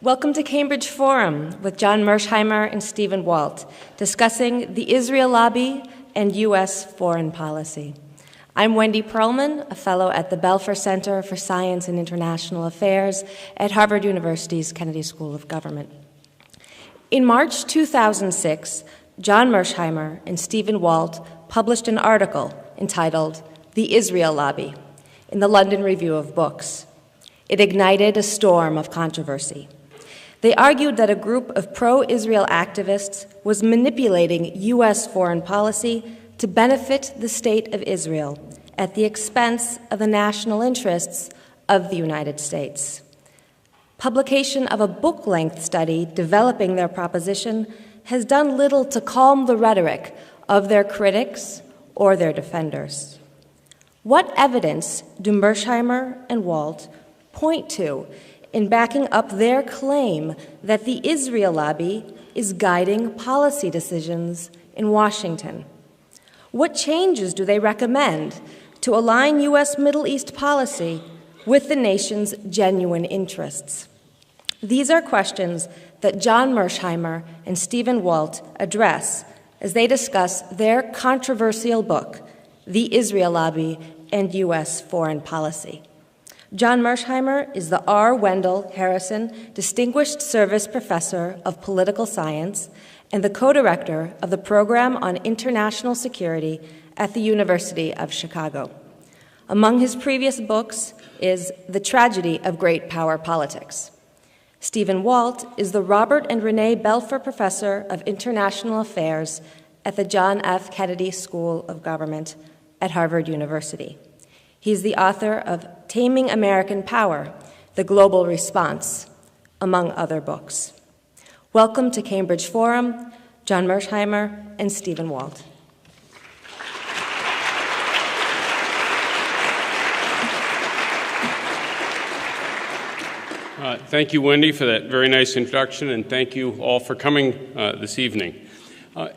Welcome to Cambridge Forum with John Mearsheimer and Stephen Walt, discussing the Israel lobby and U.S. foreign policy. I'm Wendy Perlman, a fellow at the Belfer Center for Science and International Affairs at Harvard University's Kennedy School of Government. In March 2006, John Mearsheimer and Stephen Walt published an article entitled "The Israel Lobby" in the London Review of Books. It ignited a storm of controversy. They argued that a group of pro-Israel activists was manipulating U.S. foreign policy to benefit the State of Israel at the expense of the national interests of the United States. Publication of a book-length study developing their proposition has done little to calm the rhetoric of their critics or their defenders. What evidence do Mearsheimer and Walt point to in backing up their claim that the Israel lobby is guiding policy decisions in Washington? What changes do they recommend to align U.S. Middle East policy with the nation's genuine interests? These are questions that John Mearsheimer and Stephen Walt address as they discuss their controversial book, The Israel Lobby and U.S. Foreign Policy. John Mearsheimer is the R. Wendell Harrison Distinguished Service Professor of Political Science and the co-director of the Program on International Security at the University of Chicago. Among his previous books is The Tragedy of Great Power Politics. Stephen Walt is the Robert and Renee Belfer Professor of International Affairs at the John F. Kennedy School of Government at Harvard University. He is the author of Taming American Power, The Global Response, among other books. Welcome to Cambridge Forum, John Mearsheimer and Stephen Walt. Thank you, Wendy, for that very nice introduction, and thank you all for coming this evening.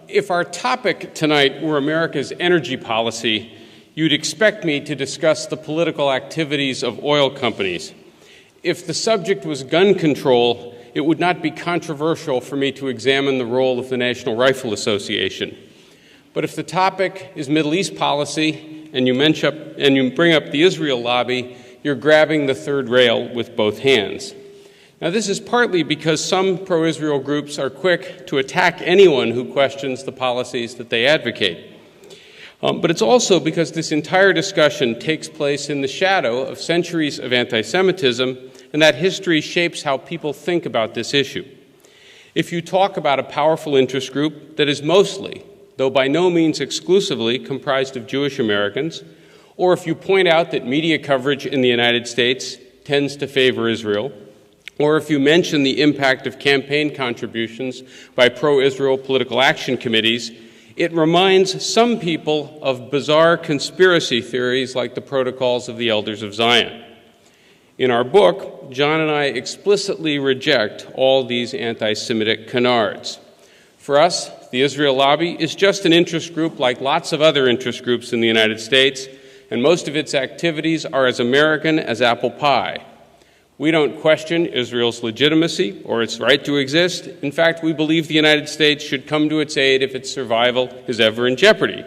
If our topic tonight were America's energy policy, you'd expect me to discuss the political activities of oil companies. If the subject was gun control, it would not be controversial for me to examine the role of the National Rifle Association. But if the topic is Middle East policy and you bring up the Israel lobby, you're grabbing the third rail with both hands. Now, this is partly because some pro-Israel groups are quick to attack anyone who questions the policies that they advocate. But it's also because this entire discussion takes place in the shadow of centuries of anti-Semitism, and that history shapes how people think about this issue. If you talk about a powerful interest group that is mostly, though by no means exclusively, comprised of Jewish Americans, or if you point out that media coverage in the United States tends to favor Israel, or if you mention the impact of campaign contributions by pro-Israel political action committees, it reminds some people of bizarre conspiracy theories like the Protocols of the Elders of Zion. In our book, John and I explicitly reject all these anti-Semitic canards. For us, the Israel lobby is just an interest group like lots of other interest groups in the United States, and most of its activities are as American as apple pie. We don't question Israel's legitimacy or its right to exist. In fact, we believe the United States should come to its aid if its survival is ever in jeopardy.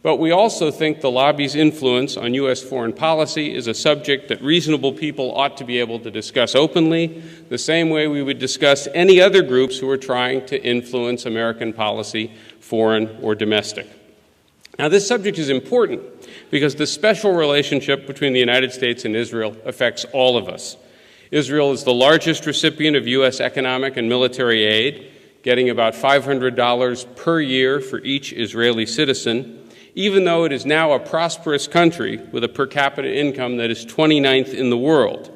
But we also think the lobby's influence on U.S. foreign policy is a subject that reasonable people ought to be able to discuss openly, the same way we would discuss any other groups who are trying to influence American policy, foreign or domestic. Now, this subject is important because the special relationship between the United States and Israel affects all of us. Israel is the largest recipient of U.S. economic and military aid, getting about $500 per year for each Israeli citizen, even though it is now a prosperous country with a per capita income that is 29th in the world.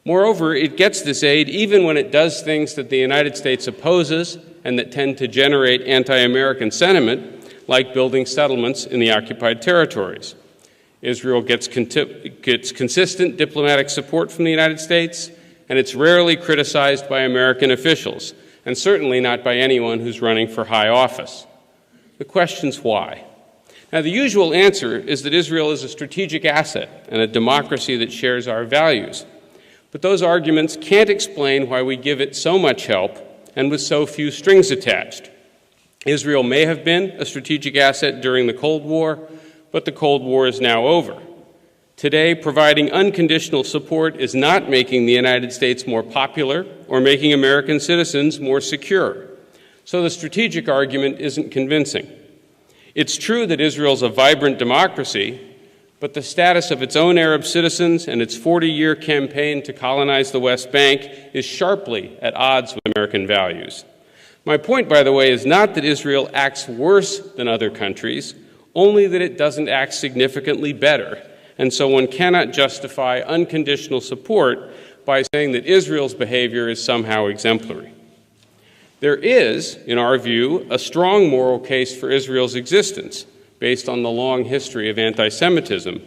Moreover, it gets this aid even when it does things that the United States opposes and that tend to generate anti-American sentiment, like building settlements in the occupied territories. Israel gets consistent diplomatic support from the United States, and it's rarely criticized by American officials, and certainly not by anyone who's running for high office. The question's why. Now, the usual answer is that Israel is a strategic asset and a democracy that shares our values. But those arguments can't explain why we give it so much help and with so few strings attached. Israel may have been a strategic asset during the Cold War, but the Cold War is now over. Today, providing unconditional support is not making the United States more popular or making American citizens more secure. So the strategic argument isn't convincing. It's true that Israel's a vibrant democracy, but the status of its own Arab citizens and its 40-year campaign to colonize the West Bank is sharply at odds with American values. My point, by the way, is not that Israel acts worse than other countries, only that it doesn't act significantly better. And so one cannot justify unconditional support by saying that Israel's behavior is somehow exemplary. There is, in our view, a strong moral case for Israel's existence, based on the long history of anti-Semitism,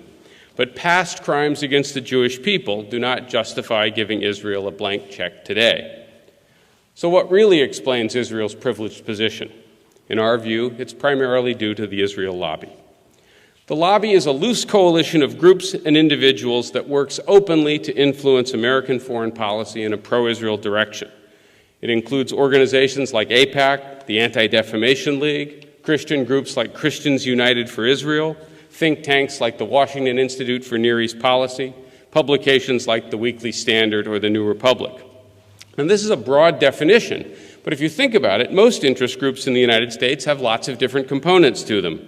but past crimes against the Jewish people do not justify giving Israel a blank check today. So what really explains Israel's privileged position? In our view, it's primarily due to the Israel lobby. The lobby is a loose coalition of groups and individuals that works openly to influence American foreign policy in a pro-Israel direction. It includes organizations like AIPAC, the Anti-Defamation League, Christian groups like Christians United for Israel, think tanks like the Washington Institute for Near East Policy, publications like the Weekly Standard or the New Republic. And this is a broad definition, but if you think about it, most interest groups in the United States have lots of different components to them.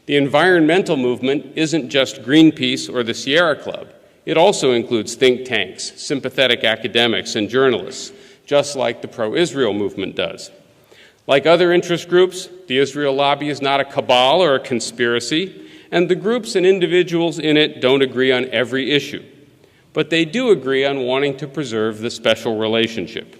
The environmental movement isn't just Greenpeace or the Sierra Club. It also includes think tanks, sympathetic academics, and journalists, just like the pro-Israel movement does. Like other interest groups, the Israel lobby is not a cabal or a conspiracy, and the groups and individuals in it don't agree on every issue. But they do agree on wanting to preserve the special relationship.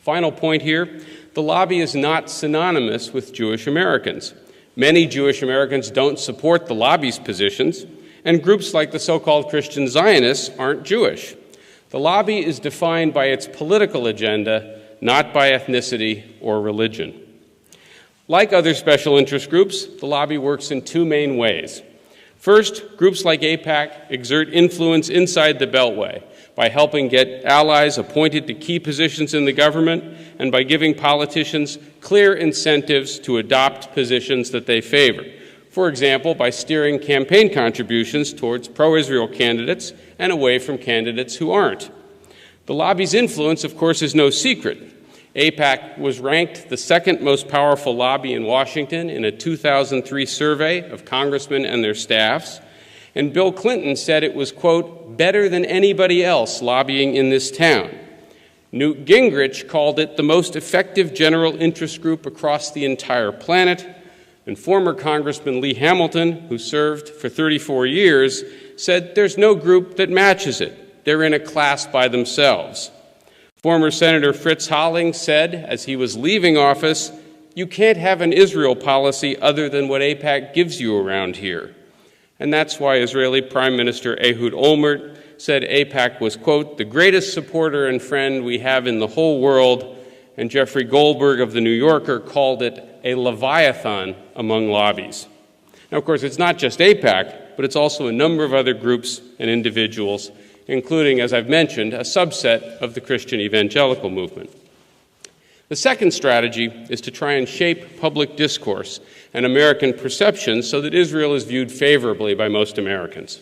Final point here, the lobby is not synonymous with Jewish Americans. Many Jewish Americans don't support the lobby's positions, and groups like the so-called Christian Zionists aren't Jewish. The lobby is defined by its political agenda, not by ethnicity or religion. Like other special interest groups, the lobby works in two main ways. First, groups like AIPAC exert influence inside the Beltway by helping get allies appointed to key positions in the government and by giving politicians clear incentives to adopt positions that they favor. For example, by steering campaign contributions towards pro-Israel candidates and away from candidates who aren't. The lobby's influence, of course, is no secret. AIPAC was ranked the second most powerful lobby in Washington in a 2003 survey of congressmen and their staffs, and Bill Clinton said it was, quote, better than anybody else lobbying in this town. Newt Gingrich called it the most effective general interest group across the entire planet, and former Congressman Lee Hamilton, who served for 34 years, said there's no group that matches it. They're in a class by themselves. Former Senator Fritz Holling said, as he was leaving office, you can't have an Israel policy other than what AIPAC gives you around here. And that's why Israeli Prime Minister Ehud Olmert said AIPAC was, quote, the greatest supporter and friend we have in the whole world, and Jeffrey Goldberg of The New Yorker called it a leviathan among lobbies. Now, of course, it's not just AIPAC, but it's also a number of other groups and individuals, including, as I've mentioned, a subset of the Christian evangelical movement. The second strategy is to try and shape public discourse and American perception so that Israel is viewed favorably by most Americans.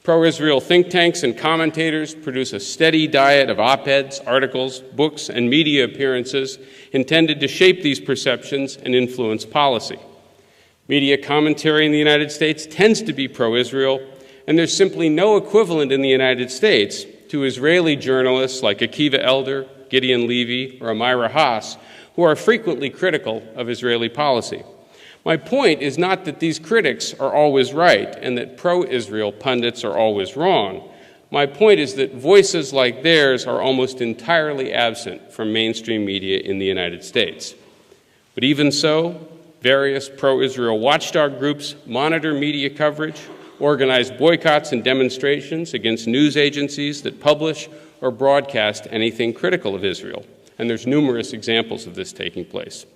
Pro-Israel think tanks and commentators produce a steady diet of op-eds, articles, books, and media appearances intended to shape these perceptions and influence policy. Media commentary in the United States tends to be pro-Israel, and there's simply no equivalent in the United States to Israeli journalists like Akiva Elder, Gideon Levy, or Amira Haas, who are frequently critical of Israeli policy. My point is not that these critics are always right and that pro-Israel pundits are always wrong. My point is that voices like theirs are almost entirely absent from mainstream media in the United States. But even so, various pro-Israel watchdog groups monitor media coverage, organize boycotts and demonstrations against news agencies that publish or broadcast anything critical of Israel. And there's numerous examples of this taking place.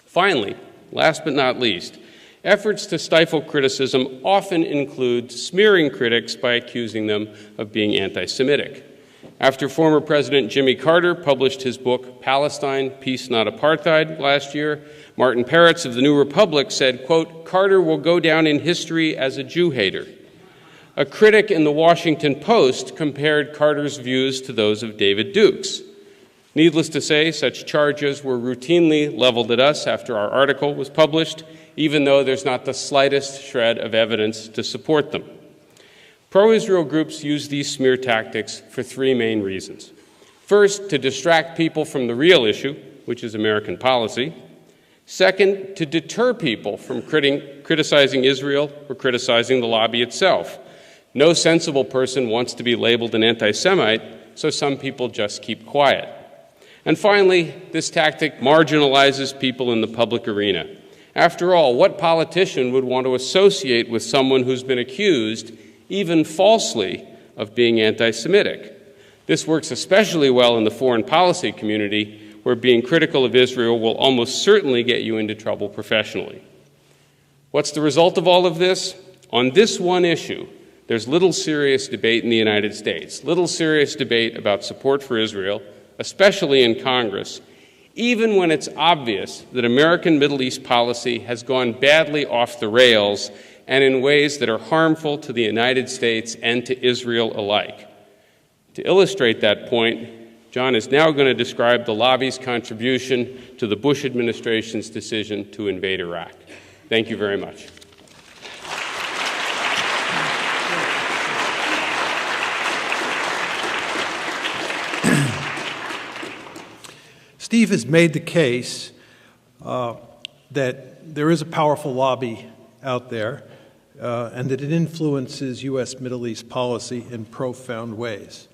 Finally, last but not least, efforts to stifle criticism often include smearing critics by accusing them of being anti-Semitic. After former President Jimmy Carter published his book, Palestine, Peace Not Apartheid, last year, Martin Peretz of the New Republic said, quote, "Carter will go down in history as a Jew hater." A critic in the Washington Post compared Carter's views to those of David Duke's. Needless to say, such charges were routinely leveled at us after our article was published, even though there's not the slightest shred of evidence to support them. Pro-Israel groups use these smear tactics for three main reasons. First, to distract people from the real issue, which is American policy. Second, to deter people from criticizing Israel or criticizing the lobby itself. No sensible person wants to be labeled an anti-Semite, so some people just keep quiet. And finally, this tactic marginalizes people in the public arena. After all, what politician would want to associate with someone who's been accused, even falsely, of being anti-Semitic? This works especially well in the foreign policy community, where being critical of Israel will almost certainly get you into trouble professionally. What's the result of all of this? On this one issue, there's little serious debate in the United States, little serious debate about support for Israel, especially in Congress, even when it's obvious that American Middle East policy has gone badly off the rails and in ways that are harmful to the United States and to Israel alike. To illustrate that point, John is now going to describe the lobby's contribution to the Bush administration's decision to invade Iraq. Thank you very much. Steve has made the case that there is a powerful lobby out there and that it influences U.S. Middle East policy in profound ways.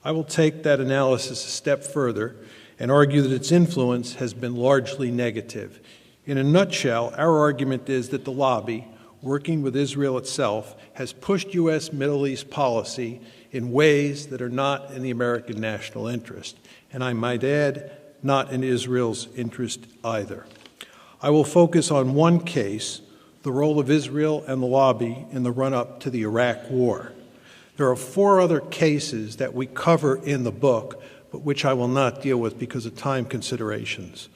I will take that analysis a step further and argue that its influence has been largely negative. In a nutshell, our argument is that the lobby, working with Israel itself, has pushed U.S. Middle East policy in ways that are not in the American national interest, and I might add, not in Israel's interest either. I will focus on one case, the role of Israel and the lobby in the run-up to the Iraq War. There are 4 other cases that we cover in the book, but which I will not deal with because of time considerations.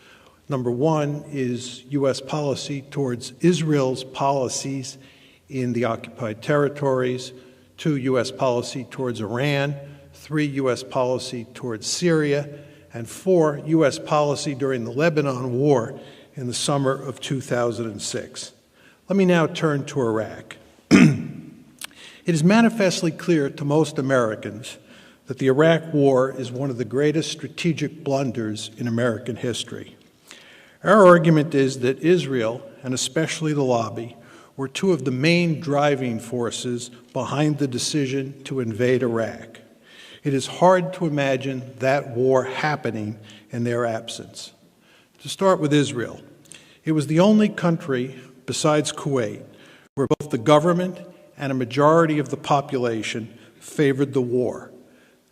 Number 1 is U.S. policy towards Israel's policies in the occupied territories, 2, U.S. policy towards Iran, 3, U.S. policy towards Syria, and 4, U.S. policy during the Lebanon War in the summer of 2006. Let me now turn to Iraq. It is manifestly clear to most Americans that the Iraq War is one of the greatest strategic blunders in American history. Our argument is that Israel, and especially the lobby, were 2 of the main driving forces behind the decision to invade Iraq. It is hard to imagine that war happening in their absence. To start with Israel, it was the only country besides Kuwait where both the government and a majority of the population favored the war.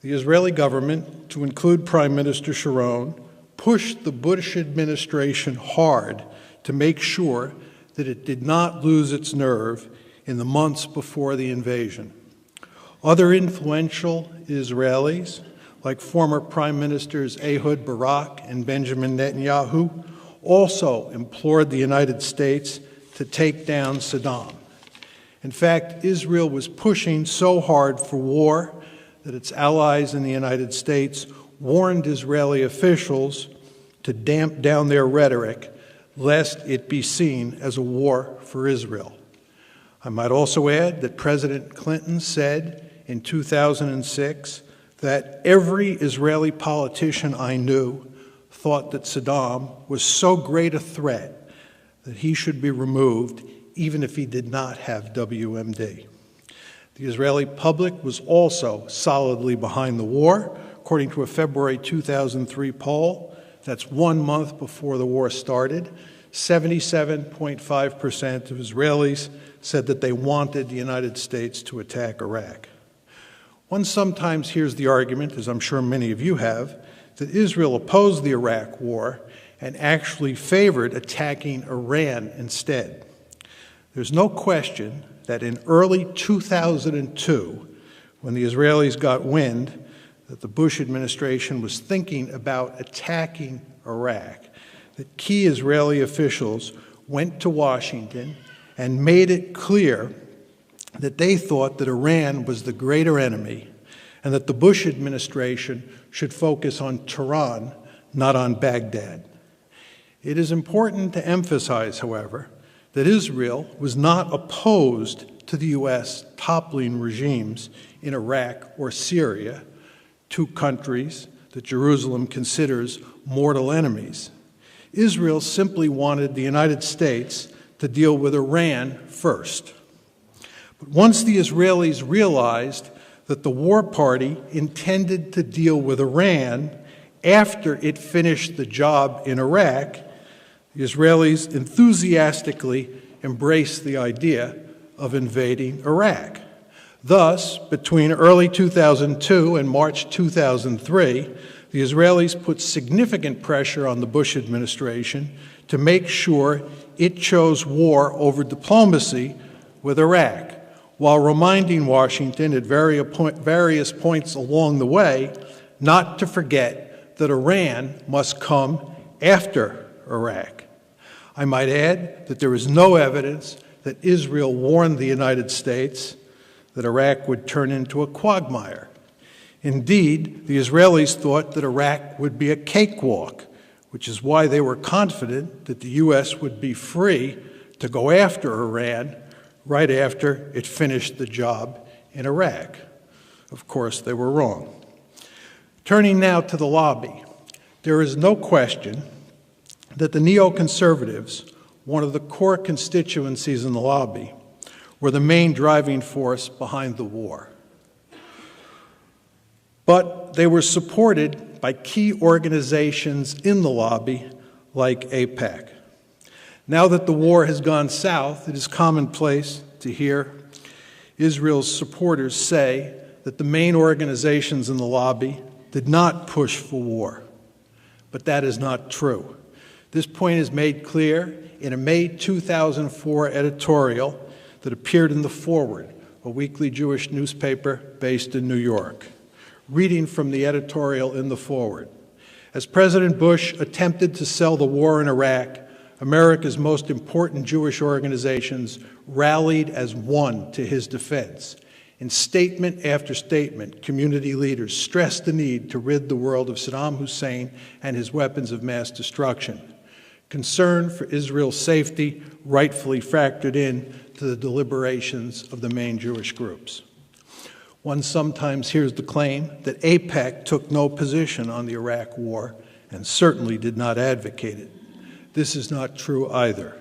The Israeli government, to include Prime Minister Sharon, pushed the Bush administration hard to make sure that it did not lose its nerve in the months before the invasion. Other influential Israelis, like former Prime Ministers Ehud Barak and Benjamin Netanyahu, also implored the United States to take down Saddam. In fact, Israel was pushing so hard for war that its allies in the United States warned Israeli officials to damp down their rhetoric, lest it be seen as a war for Israel. I might also add that President Clinton said in 2006 that every Israeli politician I knew thought that Saddam was so great a threat that he should be removed even if he did not have WMD. The Israeli public was also solidly behind the war. According to a February 2003 poll, that's 1 month before the war started, 77.5% of Israelis said that they wanted the United States to attack Iraq. One sometimes hears the argument, as I'm sure many of you have, that Israel opposed the Iraq War and actually favored attacking Iran instead. There's no question that in early 2002, when the Israelis got wind that the Bush administration was thinking about attacking Iraq, that key Israeli officials went to Washington and made it clear that they thought that Iran was the greater enemy and that the Bush administration should focus on Tehran, not on Baghdad. It is important to emphasize, however, that Israel was not opposed to the U.S. toppling regimes in Iraq or Syria, two countries that Jerusalem considers mortal enemies. Israel simply wanted the United States to deal with Iran first. But once the Israelis realized that the war party intended to deal with Iran after it finished the job in Iraq, the Israelis enthusiastically embraced the idea of invading Iraq. Thus, between early 2002 and March 2003, the Israelis put significant pressure on the Bush administration to make sure it chose war over diplomacy with Iraq, while reminding Washington at various points along the way not to forget that Iran must come after Iraq. I might add that there is no evidence that Israel warned the United States that Iraq would turn into a quagmire. Indeed, the Israelis thought that Iraq would be a cakewalk, which is why they were confident that the U.S. would be free to go after Iran right after it finished the job in Iraq. Of course, they were wrong. Turning now to the lobby, there is no question that the neoconservatives, one of the core constituencies in the lobby, were the main driving force behind the war. But they were supported by key organizations in the lobby like AIPAC. Now that the war has gone south, it is commonplace to hear Israel's supporters say that the main organizations in the lobby did not push for war. But that is not true. This point is made clear in a May 2004 editorial that appeared in The Forward, a weekly Jewish newspaper based in New York. Reading from the editorial in The Forward. As President Bush attempted to sell the war in Iraq, America's most important Jewish organizations rallied as one to his defense. In statement after statement, community leaders stressed the need to rid the world of Saddam Hussein and his weapons of mass destruction. Concern for Israel's safety rightfully factored in to the deliberations of the main Jewish groups. One sometimes hears the claim that AIPAC took no position on the Iraq war and certainly did not advocate it. This is not true either.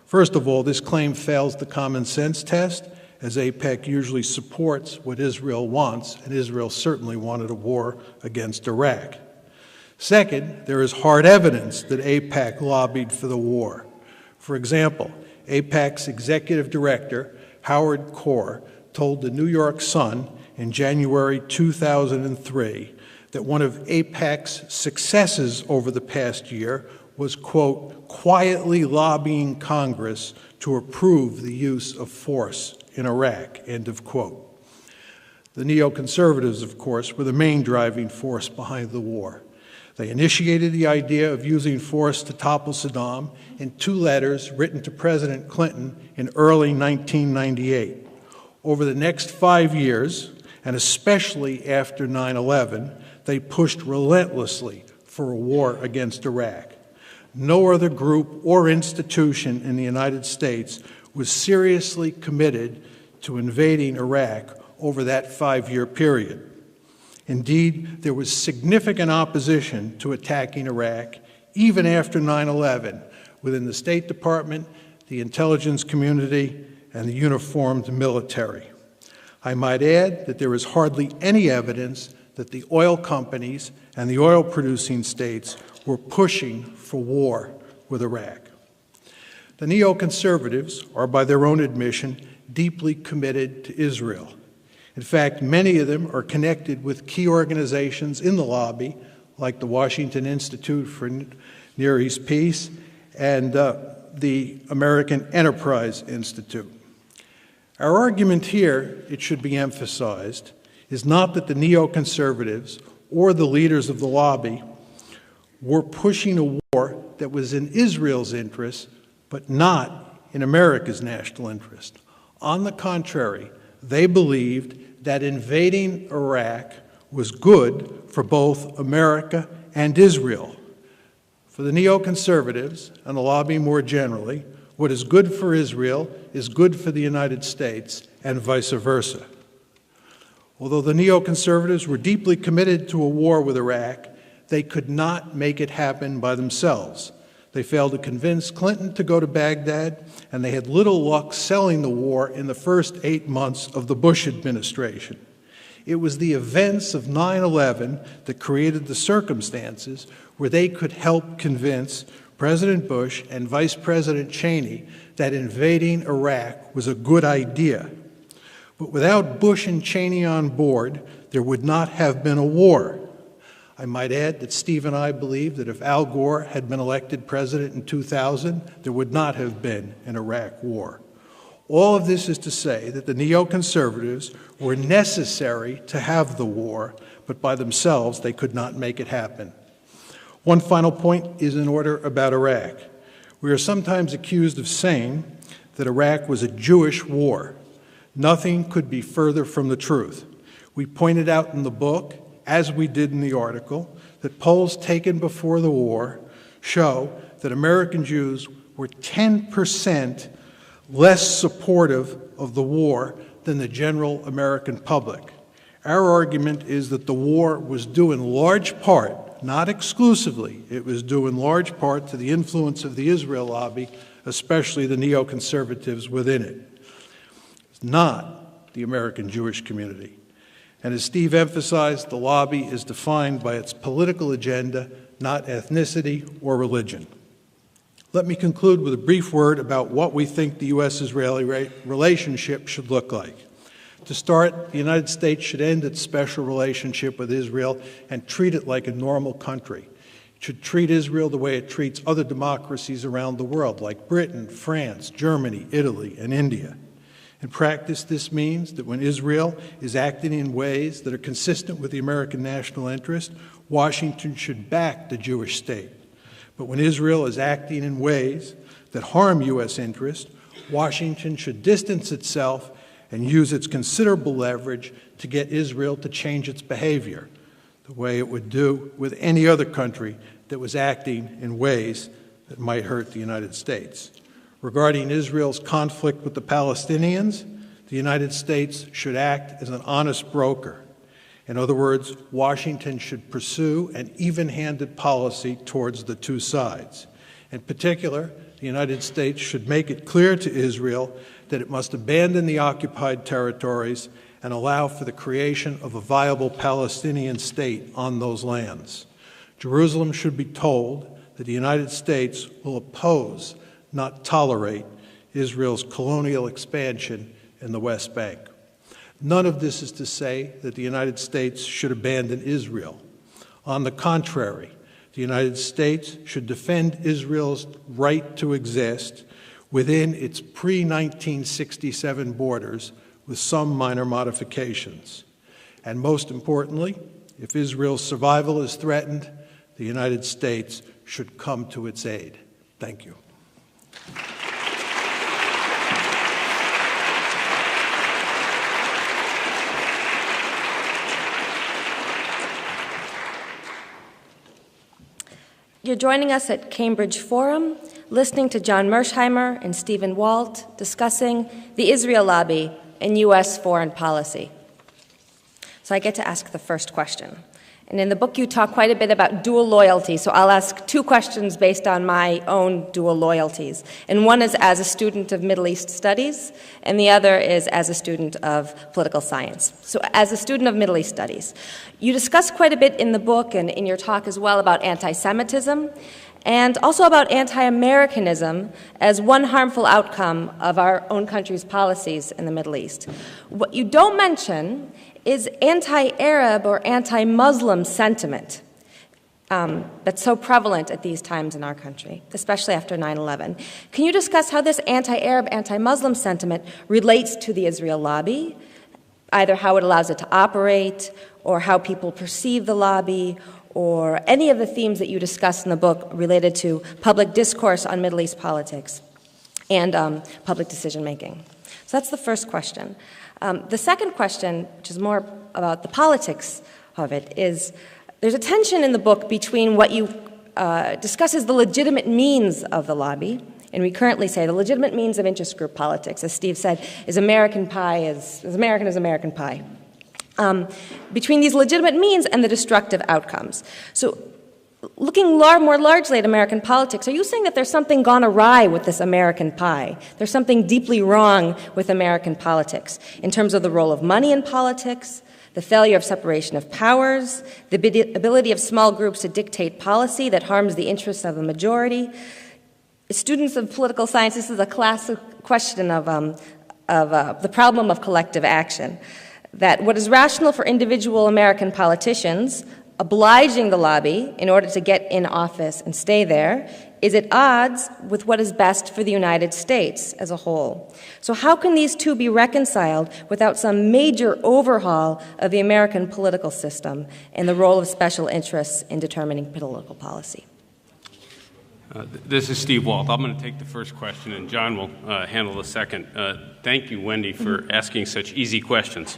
First of all, this claim fails the common sense test, as AIPAC usually supports what Israel wants, and Israel certainly wanted a war against Iraq. Second, there is hard evidence that AIPAC lobbied for the war. For example, AIPAC's executive director, Howard Kaur, told the New York Sun in January 2003 that one of AIPAC's successes over the past year was, quote, quietly lobbying Congress to approve the use of force in Iraq, end of quote. The neoconservatives, of course, were the main driving force behind the war. They initiated the idea of using force to topple Saddam in 2 letters written to President Clinton in early 1998. Over the next 5 years, and especially after 9/11, they pushed relentlessly for a war against Iraq. No other group or institution in the United States was seriously committed to invading Iraq over that 5-year period. Indeed, there was significant opposition to attacking Iraq even after 9/11 within the State Department, the intelligence community, and the uniformed military. I might add that there is hardly any evidence that the oil companies and the oil-producing states were pushing for war with Iraq. The neoconservatives are, by their own admission, deeply committed to Israel. In fact, many of them are connected with key organizations in the lobby, like the Washington Institute for Near East Peace and the American Enterprise Institute. Our argument here, it should be emphasized, is not that the neoconservatives or the leaders of the lobby were pushing a war that was in Israel's interest, but not in America's national interest. On the contrary, they believed that invading Iraq was good for both America and Israel. For the neoconservatives, and the lobby more generally, what is good for Israel is good for the United States, and vice versa. Although the neoconservatives were deeply committed to a war with Iraq, they could not make it happen by themselves. They failed to convince Clinton to go to Baghdad, and they had little luck selling the war in the first 8 months of the Bush administration. It was the events of 9/11 that created the circumstances where they could help convince President Bush and Vice President Cheney that invading Iraq was a good idea. But without Bush and Cheney on board, there would not have been a war. I might add that Steve and I believe that if Al Gore had been elected president in 2000, there would not have been an Iraq war. All of this is to say that the neoconservatives were necessary to have the war, but by themselves they could not make it happen. One final point is in order about Iraq. We are sometimes accused of saying that Iraq was a Jewish war. Nothing could be further from the truth. We pointed out in the book, as we did in the article, that polls taken before the war show that American Jews were 10% less supportive of the war than the general American public. Our argument is that the war was due in large part, not exclusively, it was due in large part to the influence of the Israel lobby, especially the neoconservatives within it. It's not the American Jewish community. And as Steve emphasized, the lobby is defined by its political agenda, not ethnicity or religion. Let me conclude with a brief word about what we think the U.S.-Israeli relationship should look like. To start, the United States should end its special relationship with Israel and treat it like a normal country. It should treat Israel the way it treats other democracies around the world, like Britain, France, Germany, Italy, and India. In practice, this means that when Israel is acting in ways that are consistent with the American national interest, Washington should back the Jewish state. But when Israel is acting in ways that harm U.S. interests, Washington should distance itself and use its considerable leverage to get Israel to change its behavior, the way it would do with any other country that was acting in ways that might hurt the United States. Regarding Israel's conflict with the Palestinians, the United States should act as an honest broker. In other words, Washington should pursue an even-handed policy towards the two sides. In particular, the United States should make it clear to Israel that it must abandon the occupied territories and allow for the creation of a viable Palestinian state on those lands. Jerusalem should be told that the United States will oppose, not tolerate, Israel's colonial expansion in the West Bank. None of this is to say that the United States should abandon Israel. On the contrary, the United States should defend Israel's right to exist within its pre-1967 borders with some minor modifications. And most importantly, if Israel's survival is threatened, the United States should come to its aid. Thank you. You're joining us at Cambridge Forum, listening to John Mearsheimer and Stephen Walt discussing the Israel lobby and U.S. foreign policy. So I get to ask the first question. And in the book, you talk quite a bit about dual loyalty, so I'll ask two questions based on my own dual loyalties. And one is as a student of Middle East studies, and the other is as a student of political science. So as a student of Middle East studies, you discuss quite a bit in the book and in your talk as well about anti-Semitism, and also about anti-Americanism as one harmful outcome of our own country's policies in the Middle East. What you don't mention is anti-Arab or anti-Muslim sentiment that's so prevalent at these times in our country, especially after 9/11. Can you discuss how this anti-Arab, anti-Muslim sentiment relates to the Israel lobby either how it allows it to operate or how people perceive the lobby or any of the themes that you discuss in the book related to public discourse on Middle East politics and public decision-making. So that's the first question. The second question, which is more about the politics of it, is there's a tension in the book between what you discuss as the legitimate means of the lobby, and we currently say the legitimate means of interest group politics, as Steve said, is American pie, as American as American pie. Between these legitimate means and the destructive outcomes. So looking more largely at American politics, are you saying that there's something gone awry with this American pie? There's something deeply wrong with American politics in terms of the role of money in politics, the failure of separation of powers, the ability of small groups to dictate policy that harms the interests of the majority? Students of political science, this is a classic question of the problem of collective action, that what is rational for individual American politicians, obliging the lobby in order to get in office and stay there, is at odds with what is best for the United States as a whole. So how can these two be reconciled without some major overhaul of the American political system and the role of special interests in determining political policy? This is Steve Walt. I'm going to take the first question, and John will handle the second. Thank you, Wendy, for asking such easy questions.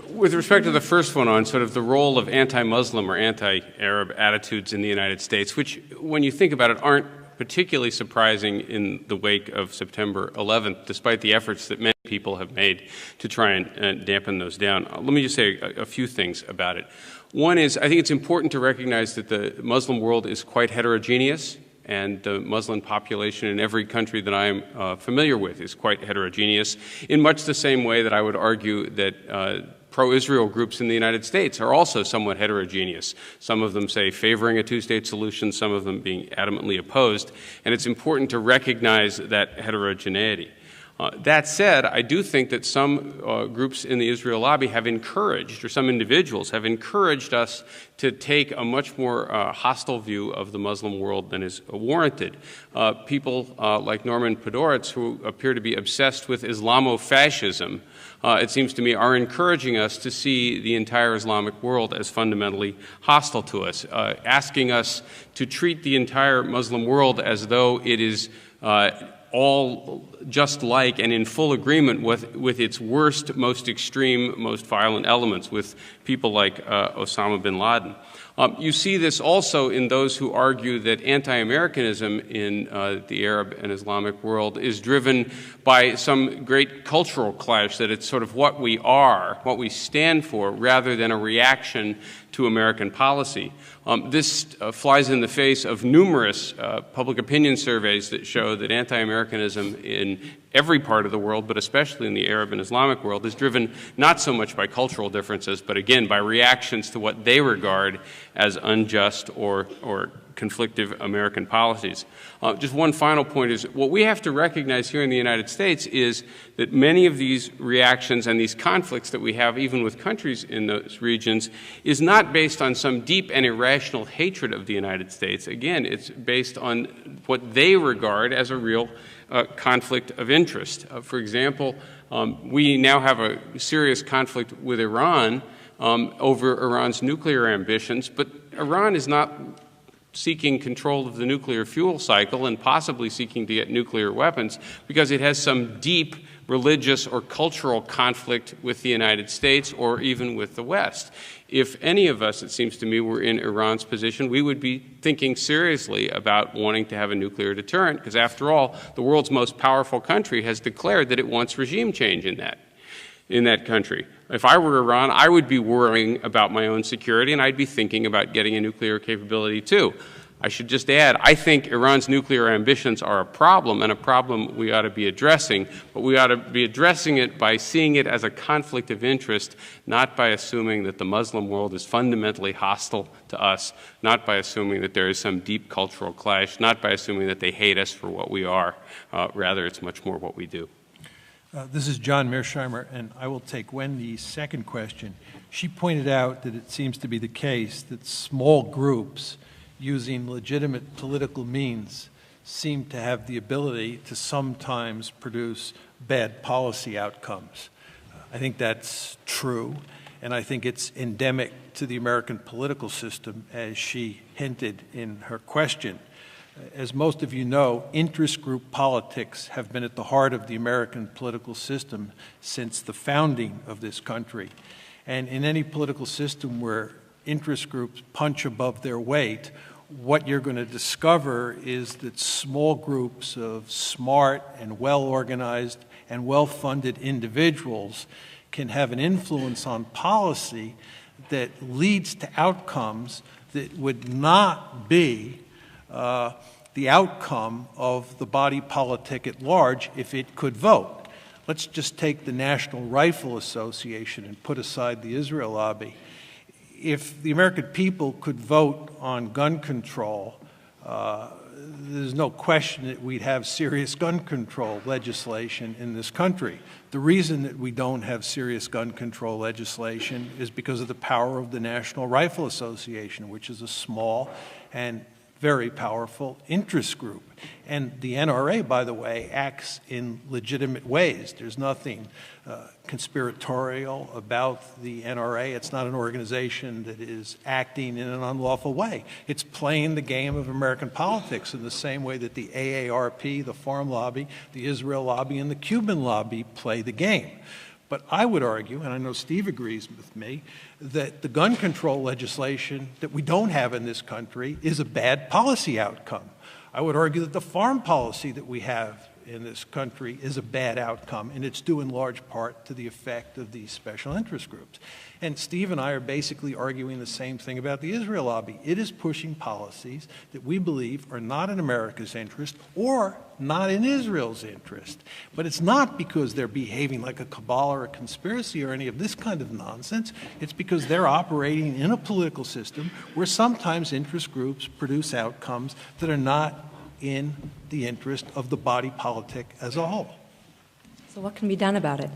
With respect to the first one on sort of the role of anti-Muslim or anti-Arab attitudes in the United States, which, when you think about it, aren't particularly surprising in the wake of September 11th, despite the efforts that many people have made to try and dampen those down. Let me just say a few things about it. One is, I think it's important to recognize that the Muslim world is quite heterogeneous, and the Muslim population in every country that I am familiar with is quite heterogeneous, in much the same way that I would argue that pro-Israel groups in the United States are also somewhat heterogeneous. Some of them say favoring a two-state solution, some of them being adamantly opposed, and it's important to recognize that heterogeneity. That said, I do think that some groups in the Israel lobby have encouraged, or some individuals have encouraged us to take a much more hostile view of the Muslim world than is warranted. People like Norman Podhoretz, who appear to be obsessed with Islamofascism, it seems to me, are encouraging us to see the entire Islamic world as fundamentally hostile to us, asking us to treat the entire Muslim world as though it is all just like and in full agreement with its worst, most extreme, most violent elements, with people like Osama bin Laden. You see this also in those who argue that anti-Americanism in the Arab and Islamic world is driven by some great cultural clash, that it's sort of what we are, what we stand for, rather than a reaction to American policy. This flies in the face of numerous public opinion surveys that show that anti-Americanism in every part of the world, but especially in the Arab and Islamic world, is driven not so much by cultural differences, but again by reactions to what they regard as unjust or conflictive American policies. Just one final point is, what we have to recognize here in the United States is that many of these reactions and these conflicts that we have, even with countries in those regions, is not based on some deep and irrational hatred of the United States. Again, it's based on what they regard as a real conflict of interest. For example, we now have a serious conflict with Iran over Iran's nuclear ambitions, but Iran is not seeking control of the nuclear fuel cycle and possibly seeking to get nuclear weapons because it has some deep religious or cultural conflict with the United States or even with the West. If any of us, it seems to me, were in Iran's position, we would be thinking seriously about wanting to have a nuclear deterrent, because after all, the world's most powerful country has declared that it wants regime change in that country. If I were Iran, I would be worrying about my own security, and I'd be thinking about getting a nuclear capability too. I should just add, I think Iran's nuclear ambitions are a problem, and a problem we ought to be addressing, but we ought to be addressing it by seeing it as a conflict of interest, not by assuming that the Muslim world is fundamentally hostile to us, not by assuming that there is some deep cultural clash, not by assuming that they hate us for what we are. Rather, it's much more what we do. This is John Mearsheimer, and I will take Wendy's second question. She pointed out that it seems to be the case that small groups using legitimate political means seem to have the ability to sometimes produce bad policy outcomes. I think that's true, and I think it's endemic to the American political system, as she hinted in her question. As most of you know, interest group politics have been at the heart of the American political system since the founding of this country. And in any political system where interest groups punch above their weight, what you're going to discover is that small groups of smart and well-organized and well-funded individuals can have an influence on policy that leads to outcomes that would not be the outcome of the body politic at large if it could vote. Let's just take the National Rifle Association and put aside the Israel lobby. If the American people could vote on gun control, there's no question that we'd have serious gun control legislation in this country. The reason that we don't have serious gun control legislation is because of the power of the National Rifle Association, which is a small and very powerful interest group. And the NRA, by the way, acts in legitimate ways. There's nothing conspiratorial about the NRA. It's not an organization that is acting in an unlawful way. It's playing the game of American politics in the same way that the AARP, the Farm Lobby, the Israel lobby, and the Cuban lobby play the game. But I would argue, and I know Steve agrees with me, that the gun control legislation that we don't have in this country is a bad policy outcome. I would argue that the farm policy that we have in this country is a bad outcome, and it's due in large part to the effect of these special interest groups. And Steve and I are basically arguing the same thing about the Israel lobby. It is pushing policies that we believe are not in America's interest or not in Israel's interest. But it's not because they're behaving like a cabal or a conspiracy or any of this kind of nonsense. It's because they're operating in a political system where sometimes interest groups produce outcomes that are not in the interest of the body politic as a whole. So what can be done about it?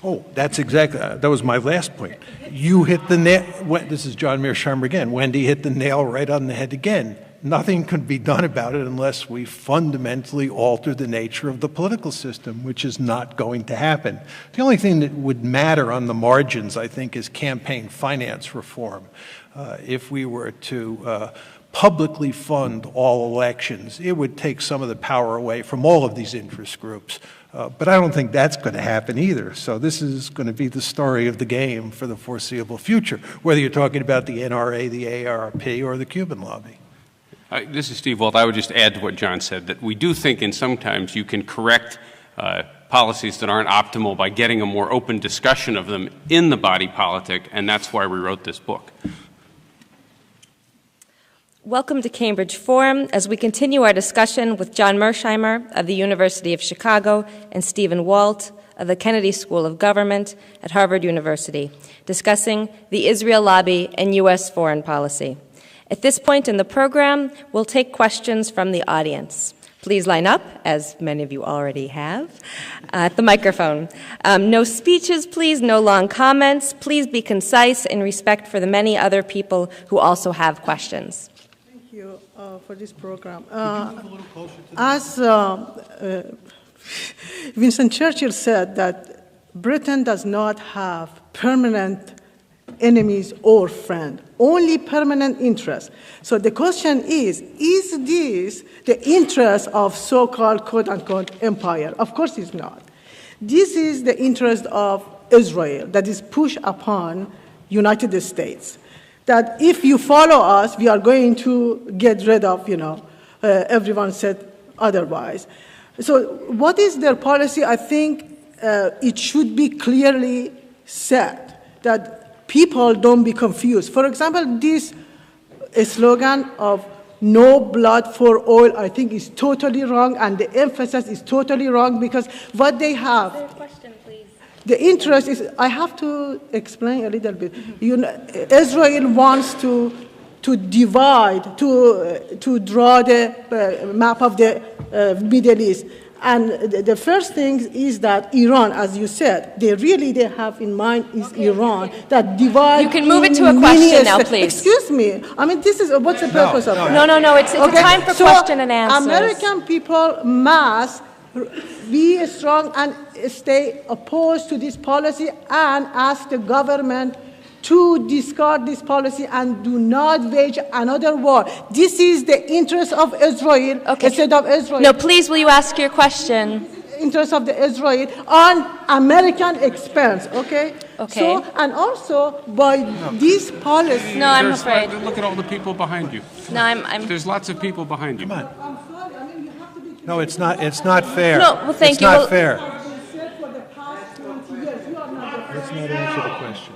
Oh, that's exactly, that was my last point. You hit the nail, this is John Mearsheimer again. Wendy hit the nail right on the head again. Nothing can be done about it unless we fundamentally alter the nature of the political system, which is not going to happen. The only thing that would matter on the margins, I think, is campaign finance reform. If we were to publicly fund all elections, it would take some of the power away from all of these interest groups. But I don't think that's going to happen either. So this is going to be the story of the game for the foreseeable future, whether you're talking about the NRA, the AARP, or the Cuban lobby. This is Steve Walt. I would just add to what John said, that we do think in sometimes you can correct policies that aren't optimal by getting a more open discussion of them in the body politic, and that's why we wrote this book. Welcome to Cambridge Forum as we continue our discussion with John Mearsheimer of the University of Chicago and Stephen Walt of the Kennedy School of Government at Harvard University, discussing the Israel lobby and U.S. foreign policy. At this point in the program, we'll take questions from the audience. Please line up, as many of you already have, at the microphone. No speeches, please, no long comments. Please be concise in respect for the many other people who also have questions. Thank you for this program. As Winston Churchill said that Britain does not have permanent enemies or friends, only permanent interests. So the question is this the interest of so-called quote-unquote empire? Of course it's not. This is the interest of Israel that is pushed upon United States. That if you follow us, we are going to get rid of, everyone said otherwise. So what is their policy? I think it should be clearly said that people don't be confused. For example, this slogan of no blood for oil, I think is totally wrong, and the emphasis is totally wrong because what they have. Is there a question, please? The interest is, I have to explain a little bit. Israel wants to divide, to draw the map of the Middle East. And the first thing is that Iran, as you said, they have in mind is Iran that divide. You can move it to a question now, please. Excuse me. I mean, this is what's the purpose of it? No. It's a time for question and answers. American people must be strong and stay opposed to this policy and ask the government to discard this policy and do not wage another war. This is the interest of Israel instead of Israel. No, please, will you ask your question? Interest of the Israel on American expense, okay? Okay. So, and also by this policy. No, I'm afraid. Look at all the people behind you. No, I'm. There's lots of people behind you. Come on. I'm sorry, I mean, you have to be. No, it's not fair. No, well, thank it's you. It's not Well, fair. For the past 20 years, you are not the Let's not answer the question.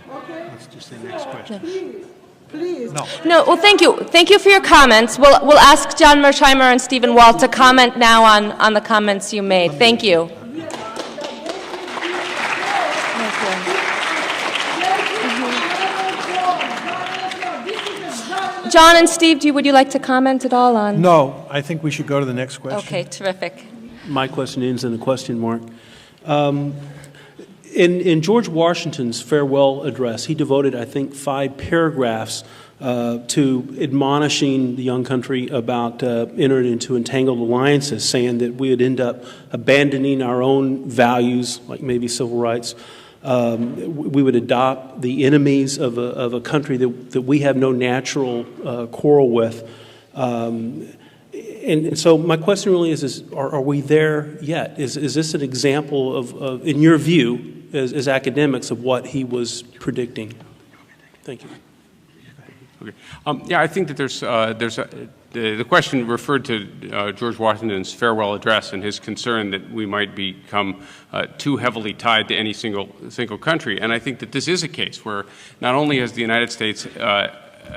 Let's just the next question. Please. No, well, thank you. Thank you for your comments. We'll ask John Mearsheimer and Stephen Walt to comment now on the comments you made. Thank you. John and Steve, would you like to comment at all on? No, I think we should go to the next question. Okay, terrific. My question ends in a question mark. In George Washington's farewell address, he devoted, I think, 5 paragraphs to admonishing the young country about entering into entangled alliances, saying that we would end up abandoning our own values, like maybe civil rights. We would adopt the enemies of a country that we have no natural quarrel with. And so my question really is are we there yet? Is this an example of, in your view, as academics, of what he was predicting? Thank you. Okay. Yeah, I think that the question referred to George Washington's farewell address and his concern that we might become too heavily tied to any single country. And I think that this is a case where not only has the United States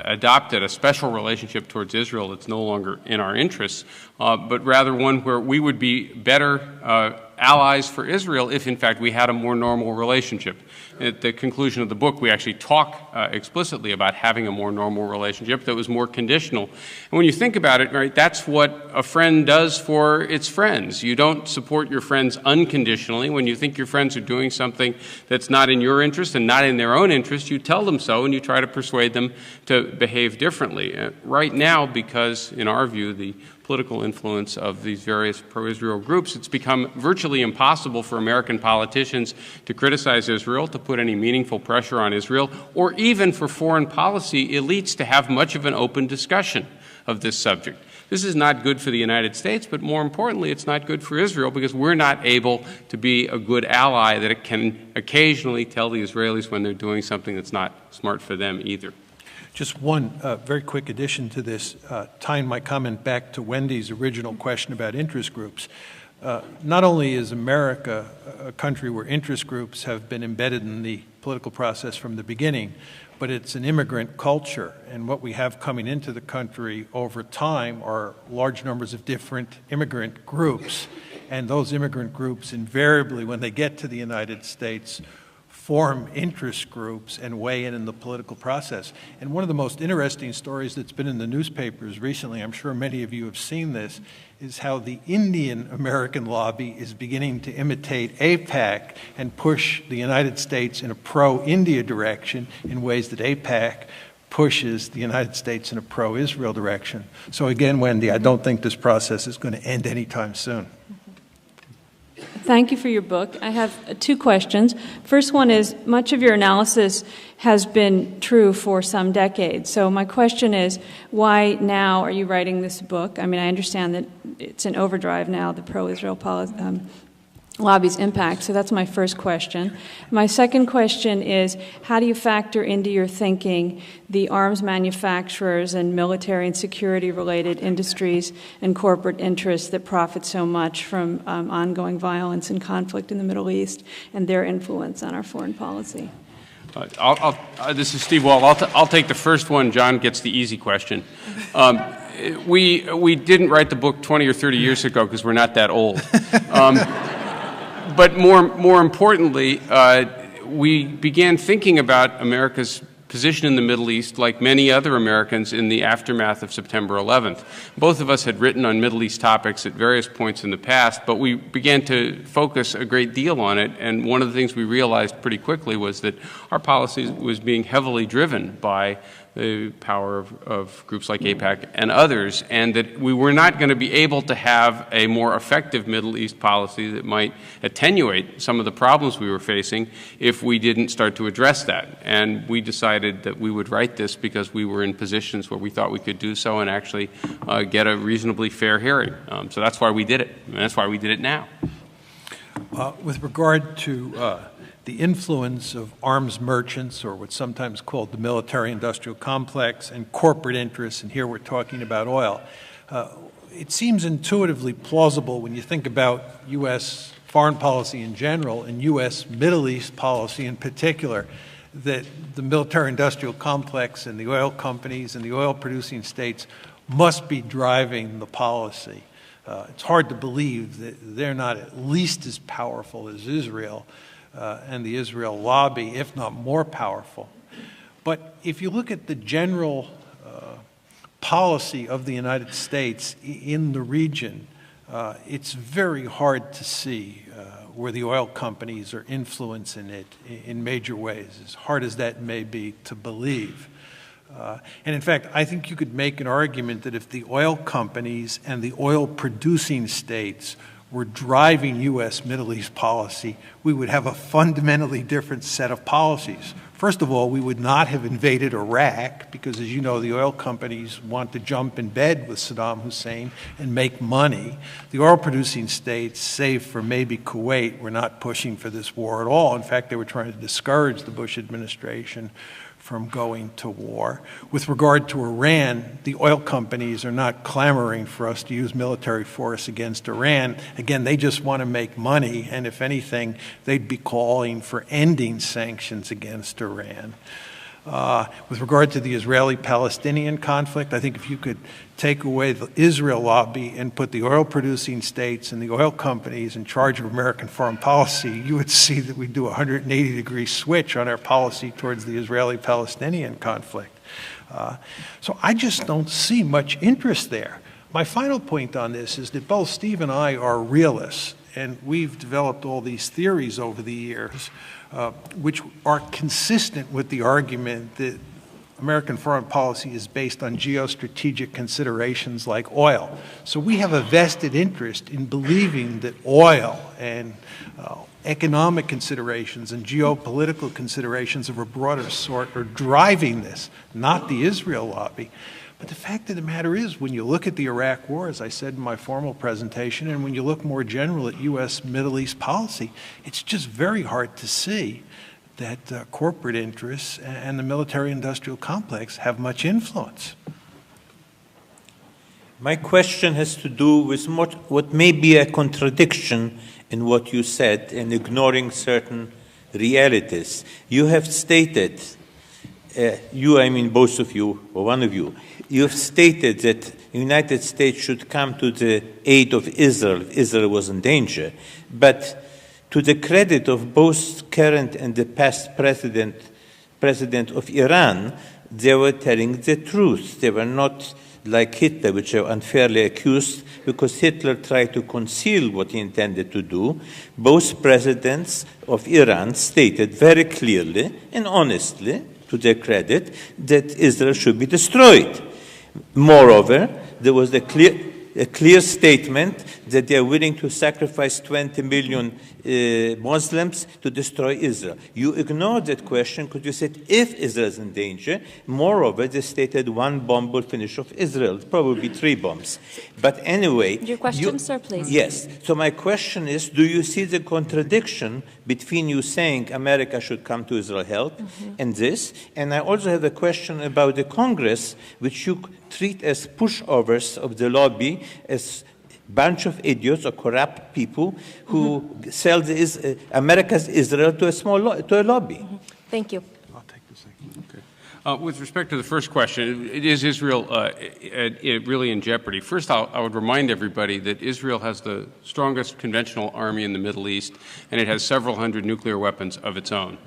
adopted a special relationship towards Israel that's no longer in our interests, but rather one where we would be better allies for Israel if, in fact, we had a more normal relationship. At the conclusion of the book, we actually talk explicitly about having a more normal relationship that was more conditional. And when you think about it, right, that's what a friend does for its friends. You don't support your friends unconditionally. When you think your friends are doing something that's not in your interest and not in their own interest, you tell them so and you try to persuade them to behave differently. Right now, because, in our view, the political influence of these various pro-Israel groups, it's become virtually impossible for American politicians to criticize Israel, to put any meaningful pressure on Israel, or even for foreign policy elites to have much of an open discussion of this subject. This is not good for the United States, but more importantly, it's not good for Israel because we're not able to be a good ally that can occasionally tell the Israelis when they're doing something that's not smart for them either. Just one very quick addition to this, tying my comment back to Wendy's original question about interest groups. Not only is America a country where interest groups have been embedded in the political process from the beginning, but it's an immigrant culture. And what we have coming into the country over time are large numbers of different immigrant groups. And those immigrant groups invariably, when they get to the United States, form interest groups and weigh in the political process. And one of the most interesting stories that's been in the newspapers recently, I'm sure many of you have seen this, is how the Indian American lobby is beginning to imitate AIPAC and push the United States in a pro-India direction in ways that AIPAC pushes the United States in a pro-Israel direction. So again, Wendy, I don't think this process is going to end anytime soon. Thank you for your book. I have 2 questions. First one is, much of your analysis has been true for some decades. So my question is, why now are you writing this book? I mean, I understand that it's in overdrive now, the pro-Israel lobby's impact. So that's my first question. My second question is, how do you factor into your thinking the arms manufacturers and military and security-related industries and corporate interests that profit so much from ongoing violence and conflict in the Middle East and their influence on our foreign policy? This is Steve Walt. I'll take the first one. John gets the easy question. We didn't write the book 20 or 30 years ago because we're not that old. But more importantly, we began thinking about America's position in the Middle East like many other Americans in the aftermath of September 11th. Both of us had written on Middle East topics at various points in the past, but we began to focus a great deal on it, and one of the things we realized pretty quickly was that our policy was being heavily driven by the power of groups like AIPAC and others, and that we were not going to be able to have a more effective Middle East policy that might attenuate some of the problems we were facing if we didn't start to address that. And we decided that we would write this because we were in positions where we thought we could do so and actually get a reasonably fair hearing. So that's why we did it, and that's why we did it now. With regard to the influence of arms merchants, or what's sometimes called the military-industrial complex, and corporate interests, and here we're talking about oil, it seems intuitively plausible when you think about U.S. foreign policy in general and U.S. Middle East policy in particular, that the military-industrial complex and the oil companies and the oil-producing states must be driving the policy. It's hard to believe that they're not at least as powerful as Israel and the Israel lobby, if not more powerful. But if you look at the general policy of the United States in the region, it's very hard to see where the oil companies are influencing it in major ways, as hard as that may be to believe. And in fact, I think you could make an argument that if the oil companies and the oil-producing states were driving U.S. Middle East policy, we would have a fundamentally different set of policies. First of all, we would not have invaded Iraq because, as you know, the oil companies want to jump in bed with Saddam Hussein and make money. The oil-producing states, save for maybe Kuwait, were not pushing for this war at all. In fact, they were trying to discourage the Bush administration from going to war. With regard to Iran, the oil companies are not clamoring for us to use military force against Iran. Again, they just want to make money, and if anything, they'd be calling for ending sanctions against Iran. With regard to the Israeli-Palestinian conflict, I think if you could take away the Israel lobby and put the oil-producing states and the oil companies in charge of American foreign policy, you would see that we do a 180-degree switch on our policy towards the Israeli-Palestinian conflict. So I just don't see much interest there. My final point on this is that both Steve and I are realists, and we've developed all these theories over the years which are consistent with the argument that American foreign policy is based on geostrategic considerations like oil. So we have a vested interest in believing that oil and economic considerations and geopolitical considerations of a broader sort are driving this, not the Israel lobby. But the fact of the matter is, when you look at the Iraq War, as I said in my formal presentation, and when you look more general at U.S. Middle East policy, it's just very hard to see that corporate interests and the military-industrial complex have much influence. My question has to do with what may be a contradiction in what you said and ignoring certain realities. You have stated, I mean both of you, or one of you, you have stated that the United States should come to the aid of Israel if Israel was in danger. But to the credit of both current and the past president of Iran, they were telling the truth. They were not like Hitler, which are unfairly accused, because Hitler tried to conceal what he intended to do. Both presidents of Iran stated very clearly and honestly, to their credit, that Israel should be destroyed. Moreover, there was a clear statement that they are willing to sacrifice 20 million Muslims to destroy Israel. You ignored that question because you said if Israel is in danger. Moreover, they stated one bomb will finish off Israel, probably 3 bombs. But anyway... Your question, sir, please. Yes. So my question is, do you see the contradiction between you saying America should come to Israel's help and this? And I also have a question about the Congress, which you treat as pushovers of the lobby, as bunch of idiots or corrupt people who sell America's Israel to a lobby. Thank you. I'll take the second. Okay. With respect to the first question, is Israel really in jeopardy? First, I would remind everybody that Israel has the strongest conventional army in the Middle East, and it has several hundred nuclear weapons of its own.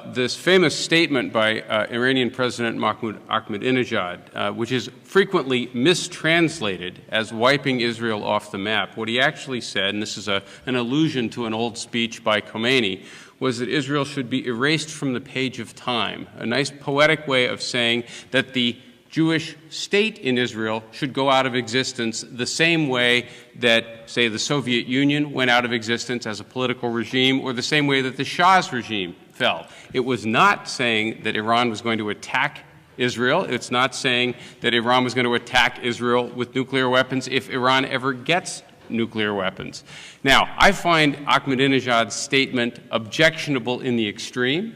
this famous statement by Iranian President Mahmoud Ahmadinejad, which is frequently mistranslated as wiping Israel off the map. What he actually said, and this is an allusion to an old speech by Khomeini, was that Israel should be erased from the page of time, a nice poetic way of saying that the Jewish state in Israel should go out of existence the same way that, say, the Soviet Union went out of existence as a political regime, or the same way that the Shah's regime fell. It was not saying that Iran was going to attack Israel. It's not saying that Iran was going to attack Israel with nuclear weapons if Iran ever gets nuclear weapons. Now, I find Ahmadinejad's statement objectionable in the extreme.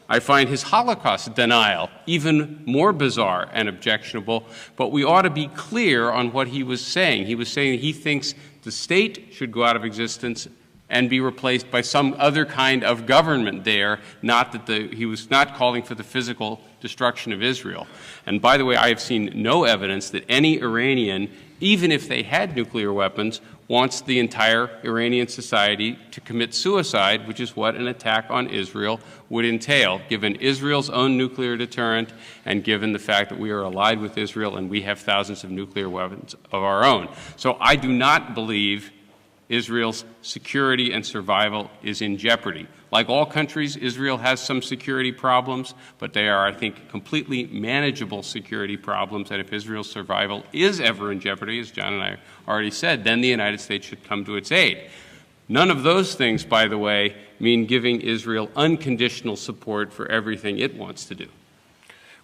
I find his Holocaust denial even more bizarre and objectionable, but we ought to be clear on what he was saying. He was saying that he thinks the state should go out of existence and be replaced by some other kind of government there, not that he was not calling for the physical destruction of Israel. And by the way, I have seen no evidence that any Iranian, even if they had nuclear weapons, wants the entire Iranian society to commit suicide, which is what an attack on Israel would entail, given Israel's own nuclear deterrent and given the fact that we are allied with Israel and we have thousands of nuclear weapons of our own. So I do not believe Israel's security and survival is in jeopardy. Like all countries, Israel has some security problems, but they are, I think, completely manageable security problems. And if Israel's survival is ever in jeopardy, as John and I already said, then the United States should come to its aid. None of those things, by the way, mean giving Israel unconditional support for everything it wants to do.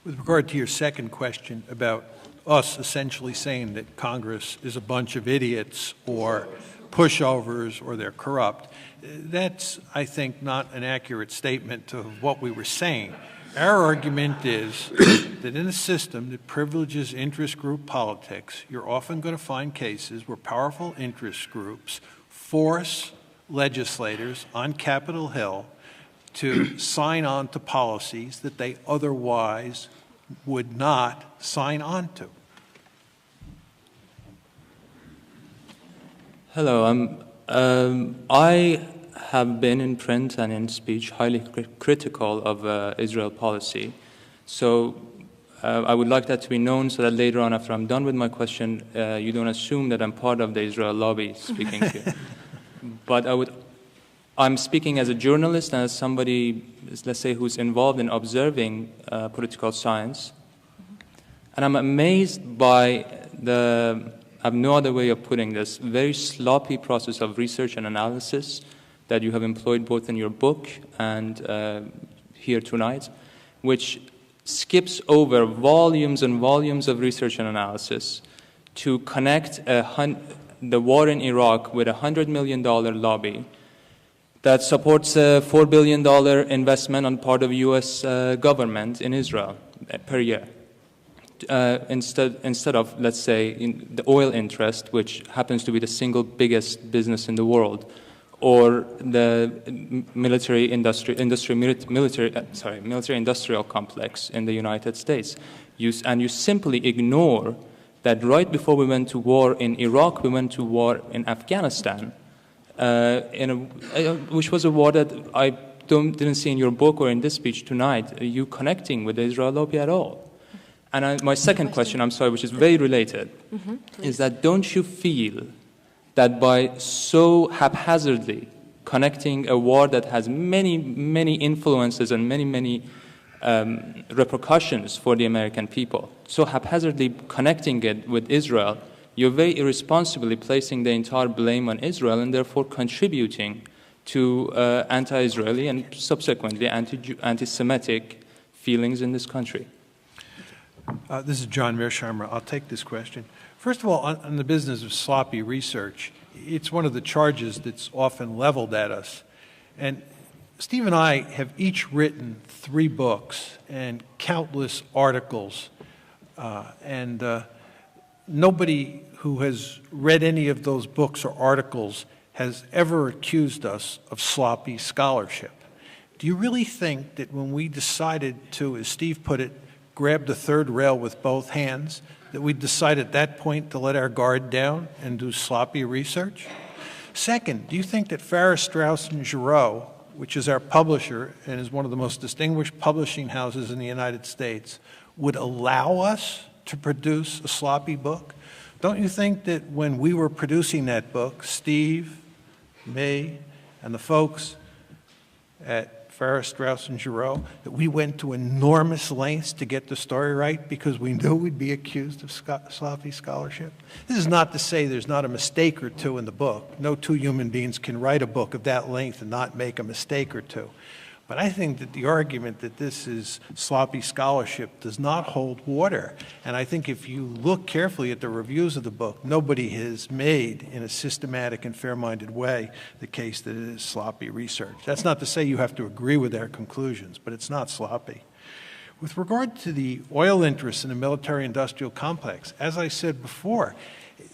With regard to your second question about us essentially saying that Congress is a bunch of idiots or pushovers or they're corrupt, that's, I think, not an accurate statement of what we were saying. Our argument is that in a system that privileges interest group politics, you're often going to find cases where powerful interest groups force legislators on Capitol Hill to sign on to policies that they otherwise would not sign on to. Hello, I have been in print and in speech highly critical of Israel policy. So I would like that to be known so that later on, after I'm done with my question, you don't assume that I'm part of the Israel lobby speaking here. But I'm speaking as a journalist and as somebody, let's say, who's involved in observing political science. And I'm amazed by I have no other way of putting this, very sloppy process of research and analysis that you have employed both in your book and here tonight, which skips over volumes and volumes of research and analysis to connect the war in Iraq with a $100 million lobby that supports a $4 billion investment on part of U.S. government in Israel per year. Instead of, let's say, the oil interest, which happens to be the single biggest business in the world, or the military-industrial complex in the United States. You simply ignore that right before we went to war in Iraq, we went to war in Afghanistan, which was a war that I didn't see in your book or in this speech tonight, you connecting with the Israel lobby at all. And my second question, I'm sorry, which is very related, is that don't you feel that by so haphazardly connecting a war that has many, many influences and many, many repercussions for the American people, so haphazardly connecting it with Israel, you're very irresponsibly placing the entire blame on Israel and therefore contributing to anti-Israeli and subsequently anti-Semitic feelings in this country? This is John Mearsheimer. I'll take this question. First of all, on the business of sloppy research, it's one of the charges that's often leveled at us. And Steve and I have each written 3 books and countless articles. Nobody who has read any of those books or articles has ever accused us of sloppy scholarship. Do you really think that when we decided to, as Steve put it, grab the third rail with both hands, that we'd decide at that point to let our guard down and do sloppy research? Second, do you think that Farrar, Straus, and Giroux which is our publisher and is one of the most distinguished publishing houses in the United States, would allow us to produce a sloppy book? Don't you think that when we were producing that book, Steve, me, and the folks at Farrar, Straus, and Giroux, that we went to enormous lengths to get the story right because we knew we'd be accused of sloppy scholarship? This is not to say there's not a mistake or two in the book. No two human beings can write a book of that length and not make a mistake or two. But I think that the argument that this is sloppy scholarship does not hold water. And I think if you look carefully at the reviews of the book, nobody has made, in a systematic and fair-minded way, the case that it is sloppy research. That's not to say you have to agree with their conclusions, but it's not sloppy. With regard to the oil interests in the military-industrial complex, as I said before,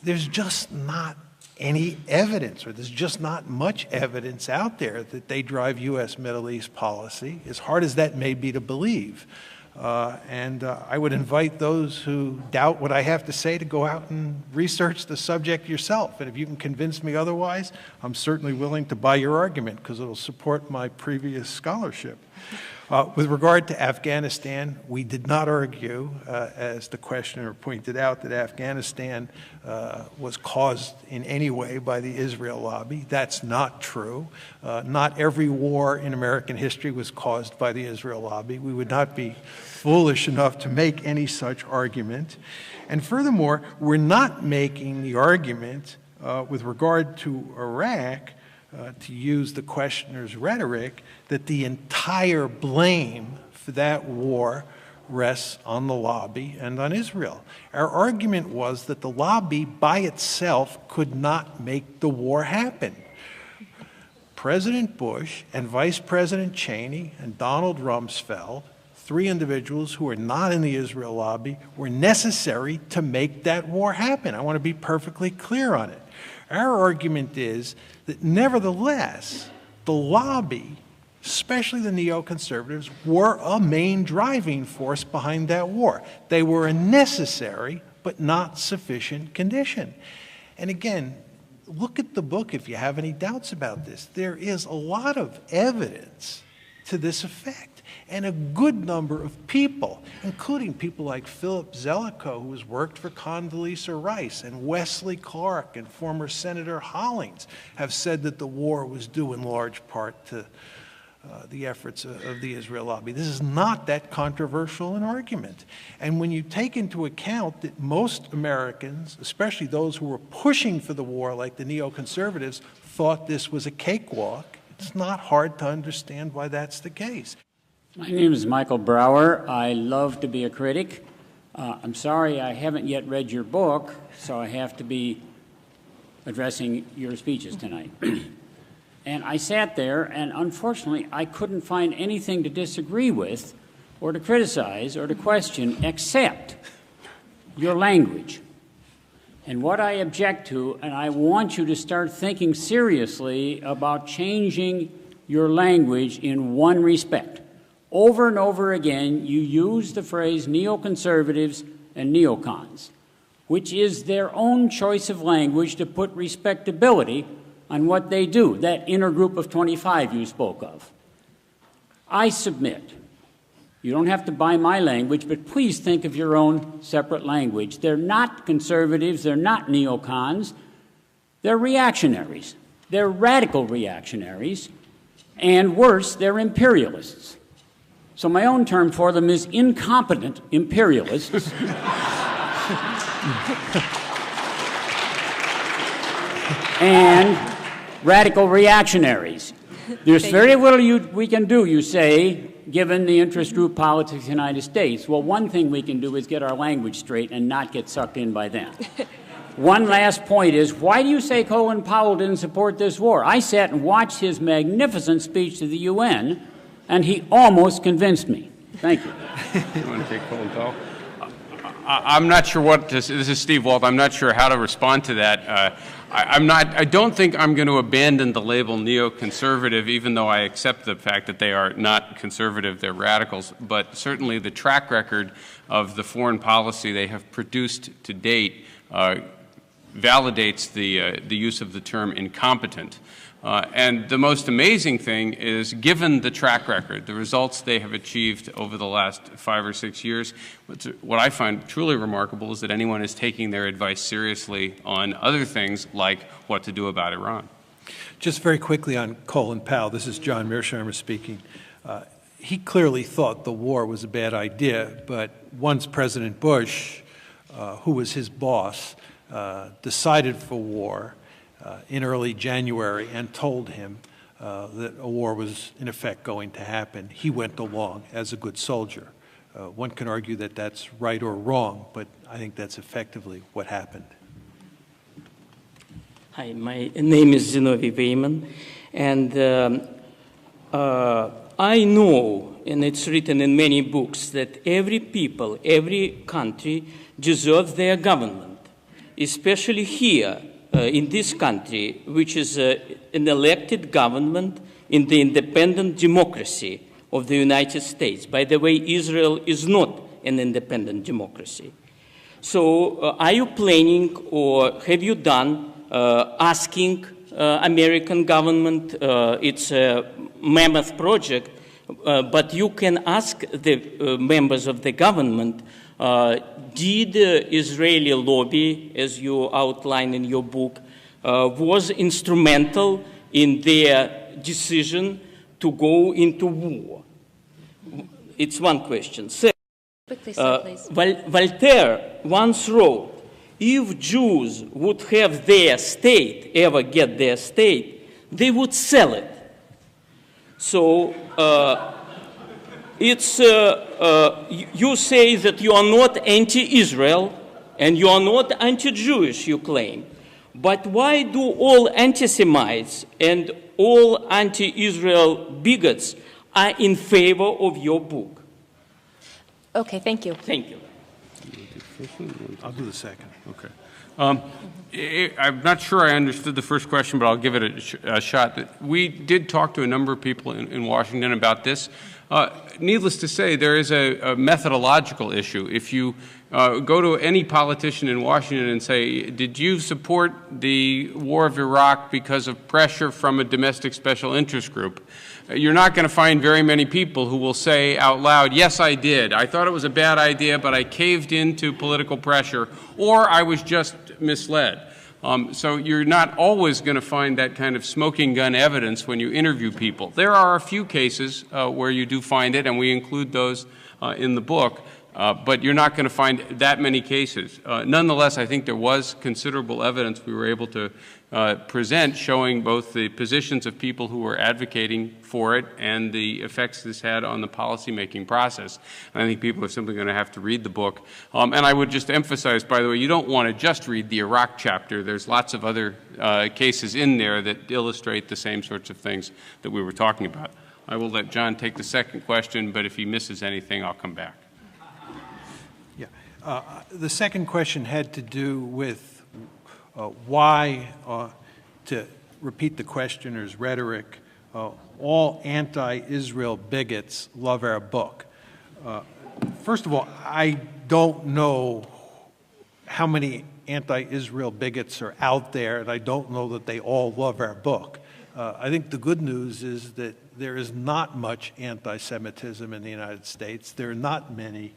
there's just not any evidence, or there's just not much evidence out there that they drive U.S. Middle East policy, as hard as that may be to believe. I would invite those who doubt what I have to say to go out and research the subject yourself. And if you can convince me otherwise, I'm certainly willing to buy your argument because it'll support my previous scholarship. With regard to Afghanistan, we did not argue, as the questioner pointed out, that Afghanistan was caused in any way by the Israel lobby. That's not true. Not every war in American history was caused by the Israel lobby. We would not be foolish enough to make any such argument. And furthermore, we're not making the argument with regard to Iraq, to use the questioner's rhetoric, that the entire blame for that war rests on the lobby and on Israel. Our argument was that the lobby by itself could not make the war happen. President Bush and Vice President Cheney and Donald Rumsfeld, three individuals who are not in the Israel lobby, were necessary to make that war happen. I want to be perfectly clear on it. Our argument is that nevertheless, the lobby, especially the neoconservatives, were a main driving force behind that war. They were a necessary but not sufficient condition. And again, look at the book if you have any doubts about this. There is a lot of evidence to this effect. And a good number of people, including people like Philip Zelikow, who has worked for Condoleezza Rice, and Wesley Clark and former Senator Hollings, have said that the war was due in large part to the efforts of the Israel lobby. This is not that controversial an argument. And when you take into account that most Americans, especially those who were pushing for the war, like the neoconservatives, thought this was a cakewalk, it's not hard to understand why that's the case. My name is Michael Brower. I love to be a critic. I'm sorry I haven't yet read your book, so I have to be addressing your speeches tonight. And I sat there, and unfortunately, I couldn't find anything to disagree with or to criticize or to question except your language. And what I object to, and I want you to start thinking seriously about changing your language in one respect. Over and over again, you use the phrase neoconservatives and neocons, which is their own choice of language to put respectability on what they do, that inner group of 25 you spoke of. I submit, you don't have to buy my language, but please think of your own separate language. They're not conservatives, they're not neocons, they're reactionaries. They're radical reactionaries, and worse, they're imperialists. So my own term for them is incompetent imperialists. And radical reactionaries. There's very little we can do, you say, given the interest group politics of the United States. Well, one thing we can do is get our language straight and not get sucked in by them. One last point is, why do you say Colin Powell didn't support this war? I sat and watched his magnificent speech to the UN, and he almost convinced me. Thank you. You want to take Colin Powell? I'm not sure what this is Steve Walt. I'm not sure how to respond to that. I don't think I'm going to abandon the label neoconservative, even though I accept the fact that they are not conservative, they're radicals. But certainly the track record of the foreign policy they have produced to date validates the use of the term incompetent. And the most amazing thing is, given the track record, the results they have achieved over the last 5 or 6 years, what I find truly remarkable is that anyone is taking their advice seriously on other things like what to do about Iran. Just very quickly on Colin Powell, this is John Mearsheimer speaking. He clearly thought the war was a bad idea, but once President Bush, who was his boss, decided for war in early January and told him that a war was in effect going to happen, he went along as a good soldier. One can argue that that's right or wrong, but I think that's effectively what happened. Hi, my name is Zinovi Weyman, and I know, and it's written in many books, that every people, every country deserves their government, especially here in this country, which is an elected government in the independent democracy of the United States. By the way, Israel is not an independent democracy. So are you planning, or have you done, asking American government, it's a mammoth project, but you can ask the members of the government, did Israeli lobby, as you outline in your book, was instrumental in their decision to go into war? It's one question. Second, Quickly, sir, please. Voltaire once wrote, if Jews would have their state, ever get their state, they would sell it. So you say that you are not anti-Israel and you are not anti-Jewish, you claim. But why do all anti-Semites and all anti-Israel bigots are in favor of your book? Okay, thank you. Thank you. I'll do the second. Okay. I'm not sure I understood the first question, but I'll give it a shot. We did talk to a number of people in Washington about this. Needless to say, there is a methodological issue. If you go to any politician in Washington and say, did you support the war of Iraq because of pressure from a domestic special interest group? You're not going to find very many people who will say out loud, yes, I did. I thought it was a bad idea, but I caved into political pressure, or I was just misled. So you're not always going to find that kind of smoking gun evidence when you interview people. There are a few cases where you do find it, and we include those in the book, but you're not going to find that many cases. Nonetheless, I think there was considerable evidence we were able to present showing both the positions of people who were advocating for it and the effects this had on the policymaking process. And I think people are simply going to have to read the book. And I would just emphasize, by the way, you don't want to just read the Iraq chapter. There's lots of other cases in there that illustrate the same sorts of things that we were talking about. I will let John take the second question, but if he misses anything, I'll come back. Yeah. The second question had to do with why, to repeat the questioner's rhetoric, all anti-Israel bigots love our book. First of all, I don't know how many anti-Israel bigots are out there, and I don't know that they all love our book. I think the good news is that there is not much anti-Semitism in the United States. There are not many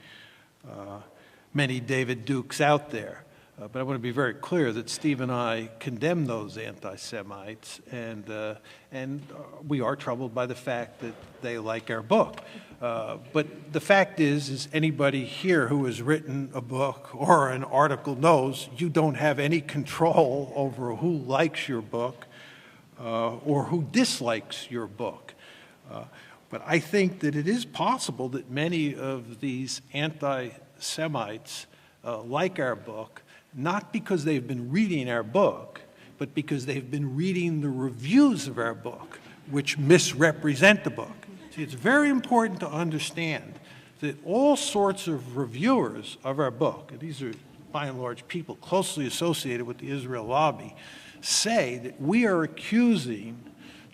David Dukes out there. But I want to be very clear that Steve and I condemn those anti-Semites, and we are troubled by the fact that they like our book. But the fact is anybody here who has written a book or an article knows you don't have any control over who likes your book or who dislikes your book. But I think that it is possible that many of these anti-Semites like our book, not because they've been reading our book, but because they've been reading the reviews of our book, which misrepresent the book. See, it's very important to understand that all sorts of reviewers of our book, and these are by and large people closely associated with the Israel lobby, say that we are accusing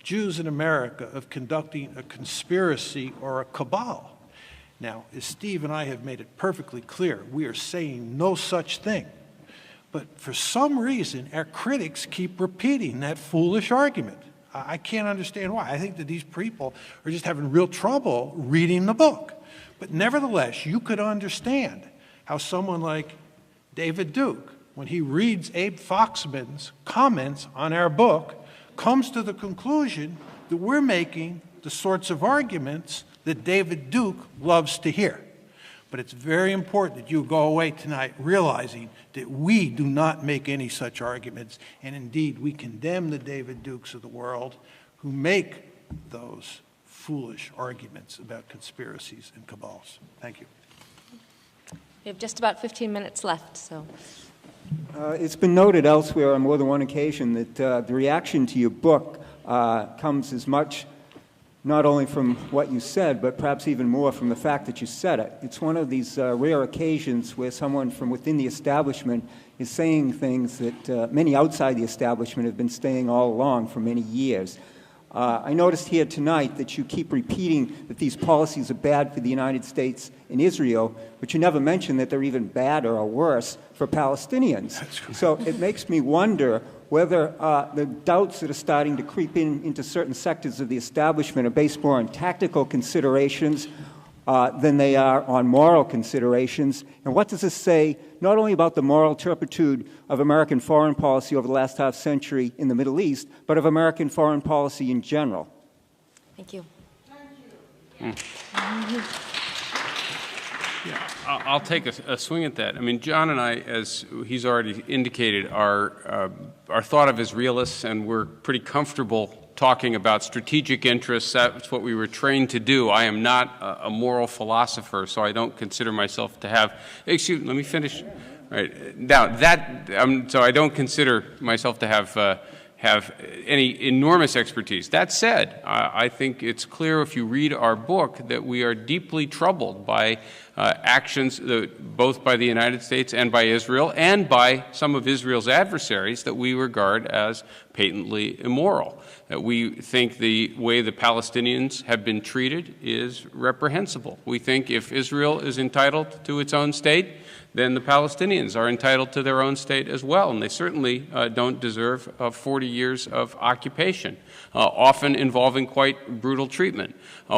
Jews in America of conducting a conspiracy or a cabal. Now, as Steve and I have made it perfectly clear, we are saying no such thing. But for some reason, our critics keep repeating that foolish argument. I can't understand why. I think that these people are just having real trouble reading the book. But nevertheless, you could understand how someone like David Duke, when he reads Abe Foxman's comments on our book, comes to the conclusion that we're making the sorts of arguments that David Duke loves to hear. But it's very important that you go away tonight realizing that we do not make any such arguments, and indeed we condemn the David Dukes of the world who make those foolish arguments about conspiracies and cabals. Thank you. We have just about 15 minutes left, so. It's been noted elsewhere on more than one occasion that the reaction to your book comes as much not only from what you said, but perhaps even more from the fact that you said it. It's one of these rare occasions where someone from within the establishment is saying things that many outside the establishment have been saying all along for many years. I noticed here tonight that you keep repeating that these policies are bad for the United States and Israel, but you never mention that they're even badder or worse for Palestinians. So it makes me wonder whether the doubts that are starting to creep into certain sectors of the establishment are based more on tactical considerations than they are on moral considerations. And what does this say not only about the moral turpitude of American foreign policy over the last half century in the Middle East, but of American foreign policy in general? Thank you. Yeah, I'll take a swing at that. I mean, John and I, as he's already indicated, are thought of as realists, and we're pretty comfortable talking about strategic interests. That's what we were trained to do. I am not a moral philosopher, so I don't consider myself to have. Excuse me, let me finish. Right now, so I don't consider myself to have any enormous expertise. That said, I think it's clear if you read our book that we are deeply troubled by actions both by the United States and by Israel and by some of Israel's adversaries that we regard as patently immoral. That we think the way the Palestinians have been treated is reprehensible. We think if Israel is entitled to its own state, then the Palestinians are entitled to their own state as well, and they certainly don't deserve 40 years of occupation, often involving quite brutal treatment.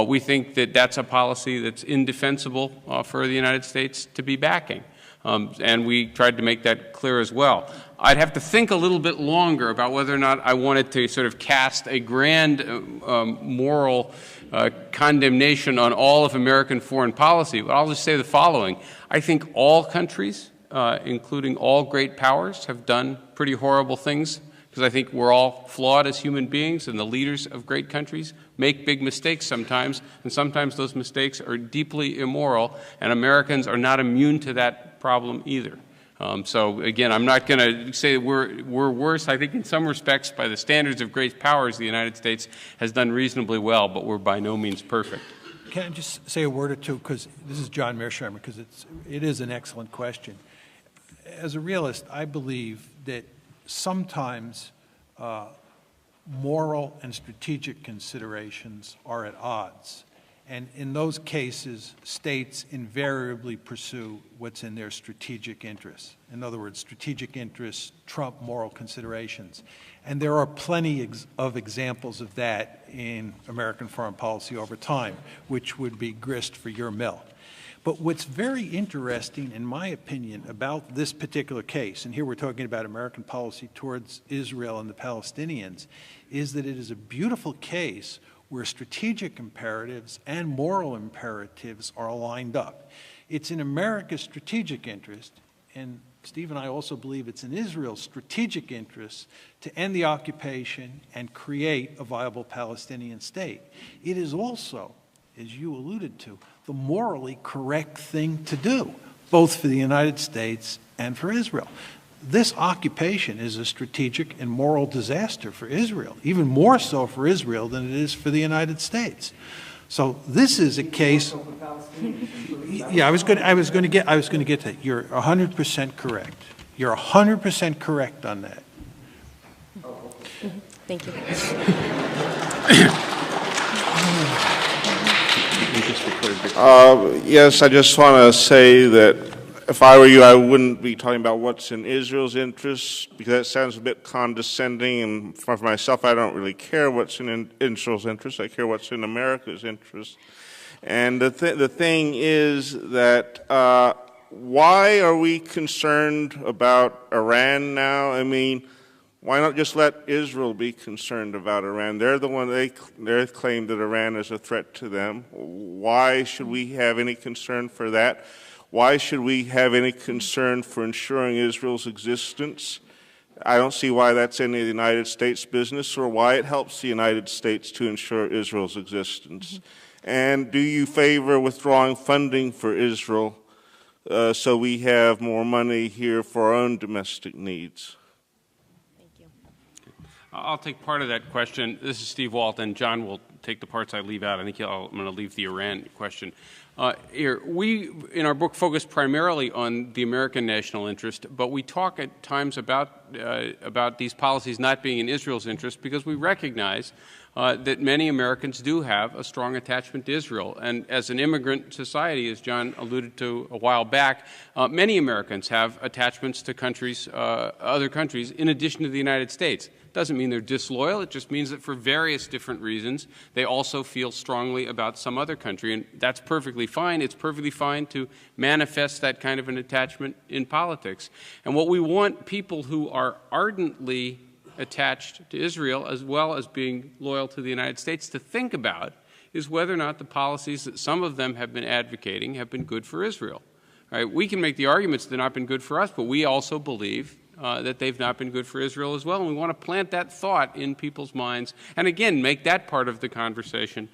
We think that that's a policy that's indefensible for the United States to be backing, and we tried to make that clear as well. I'd have to think a little bit longer about whether or not I wanted to sort of cast a grand moral condemnation on all of American foreign policy, but I'll just say the following. I think all countries, including all great powers, have done pretty horrible things, because I think we're all flawed as human beings, and the leaders of great countries make big mistakes sometimes, and sometimes those mistakes are deeply immoral, and Americans are not immune to that problem either. So again, I'm not going to say we're worse. I think in some respects, by the standards of great powers, the United States has done reasonably well, but we're by no means perfect. Can I just say a word or two, because this is John Mearsheimer, because it is an excellent question. As a realist, I believe that sometimes moral and strategic considerations are at odds. And in those cases, states invariably pursue what's in their strategic interests. In other words, strategic interests trump moral considerations. And there are plenty of examples of that in American foreign policy over time, which would be grist for your mill. But what's very interesting, in my opinion, about this particular case, and here we're talking about American policy towards Israel and the Palestinians, is that it is a beautiful case where strategic imperatives and moral imperatives are lined up. It's in America's strategic interest, and Steve and I also believe it's in Israel's strategic interest, to end the occupation and create a viable Palestinian state. It is also, as you alluded to, the morally correct thing to do, both for the United States and for Israel. This occupation is a strategic and moral disaster for Israel, even more so for Israel than it is for the United States. So this is a case. Yeah, I was going to get to that. You're 100% correct. You're 100% correct on that. Thank you. Yes, I just want to say that if I were you, I wouldn't be talking about what's in Israel's interest, because that sounds a bit condescending, and for myself, I don't really care what's in Israel's interest. I care what's in America's interest. And the thing is that why are we concerned about Iran now? I mean, why not just let Israel be concerned about Iran? They're the one, they claim that Iran is a threat to them. Why should we have any concern for that? Why should we have any concern for ensuring Israel's existence? I don't see why that's any of the United States' business or why it helps the United States to ensure Israel's existence. And do you favor withdrawing funding for Israel so we have more money here for our own domestic needs? I'll take part of that question. This is Steve Walt, and John will take the parts I leave out. I think I'm going to leave the Iran question. Here, we, in our book, focus primarily on the American national interest, but we talk at times about these policies not being in Israel's interest because we recognize that many Americans do have a strong attachment to Israel. And as an immigrant society, as John alluded to a while back, many Americans have attachments to countries, other countries, in addition to the United States. Doesn't mean they're disloyal. It just means that for various different reasons, they also feel strongly about some other country, and that's perfectly fine. It's perfectly fine to manifest that kind of an attachment in politics. And what we want people who are ardently attached to Israel, as well as being loyal to the United States, to think about is whether or not the policies that some of them have been advocating have been good for Israel. Right? We can make the arguments they've not been good for us, but we also believe that they've not been good for Israel as well, and we want to plant that thought in people's minds, and again, make that part of the conversation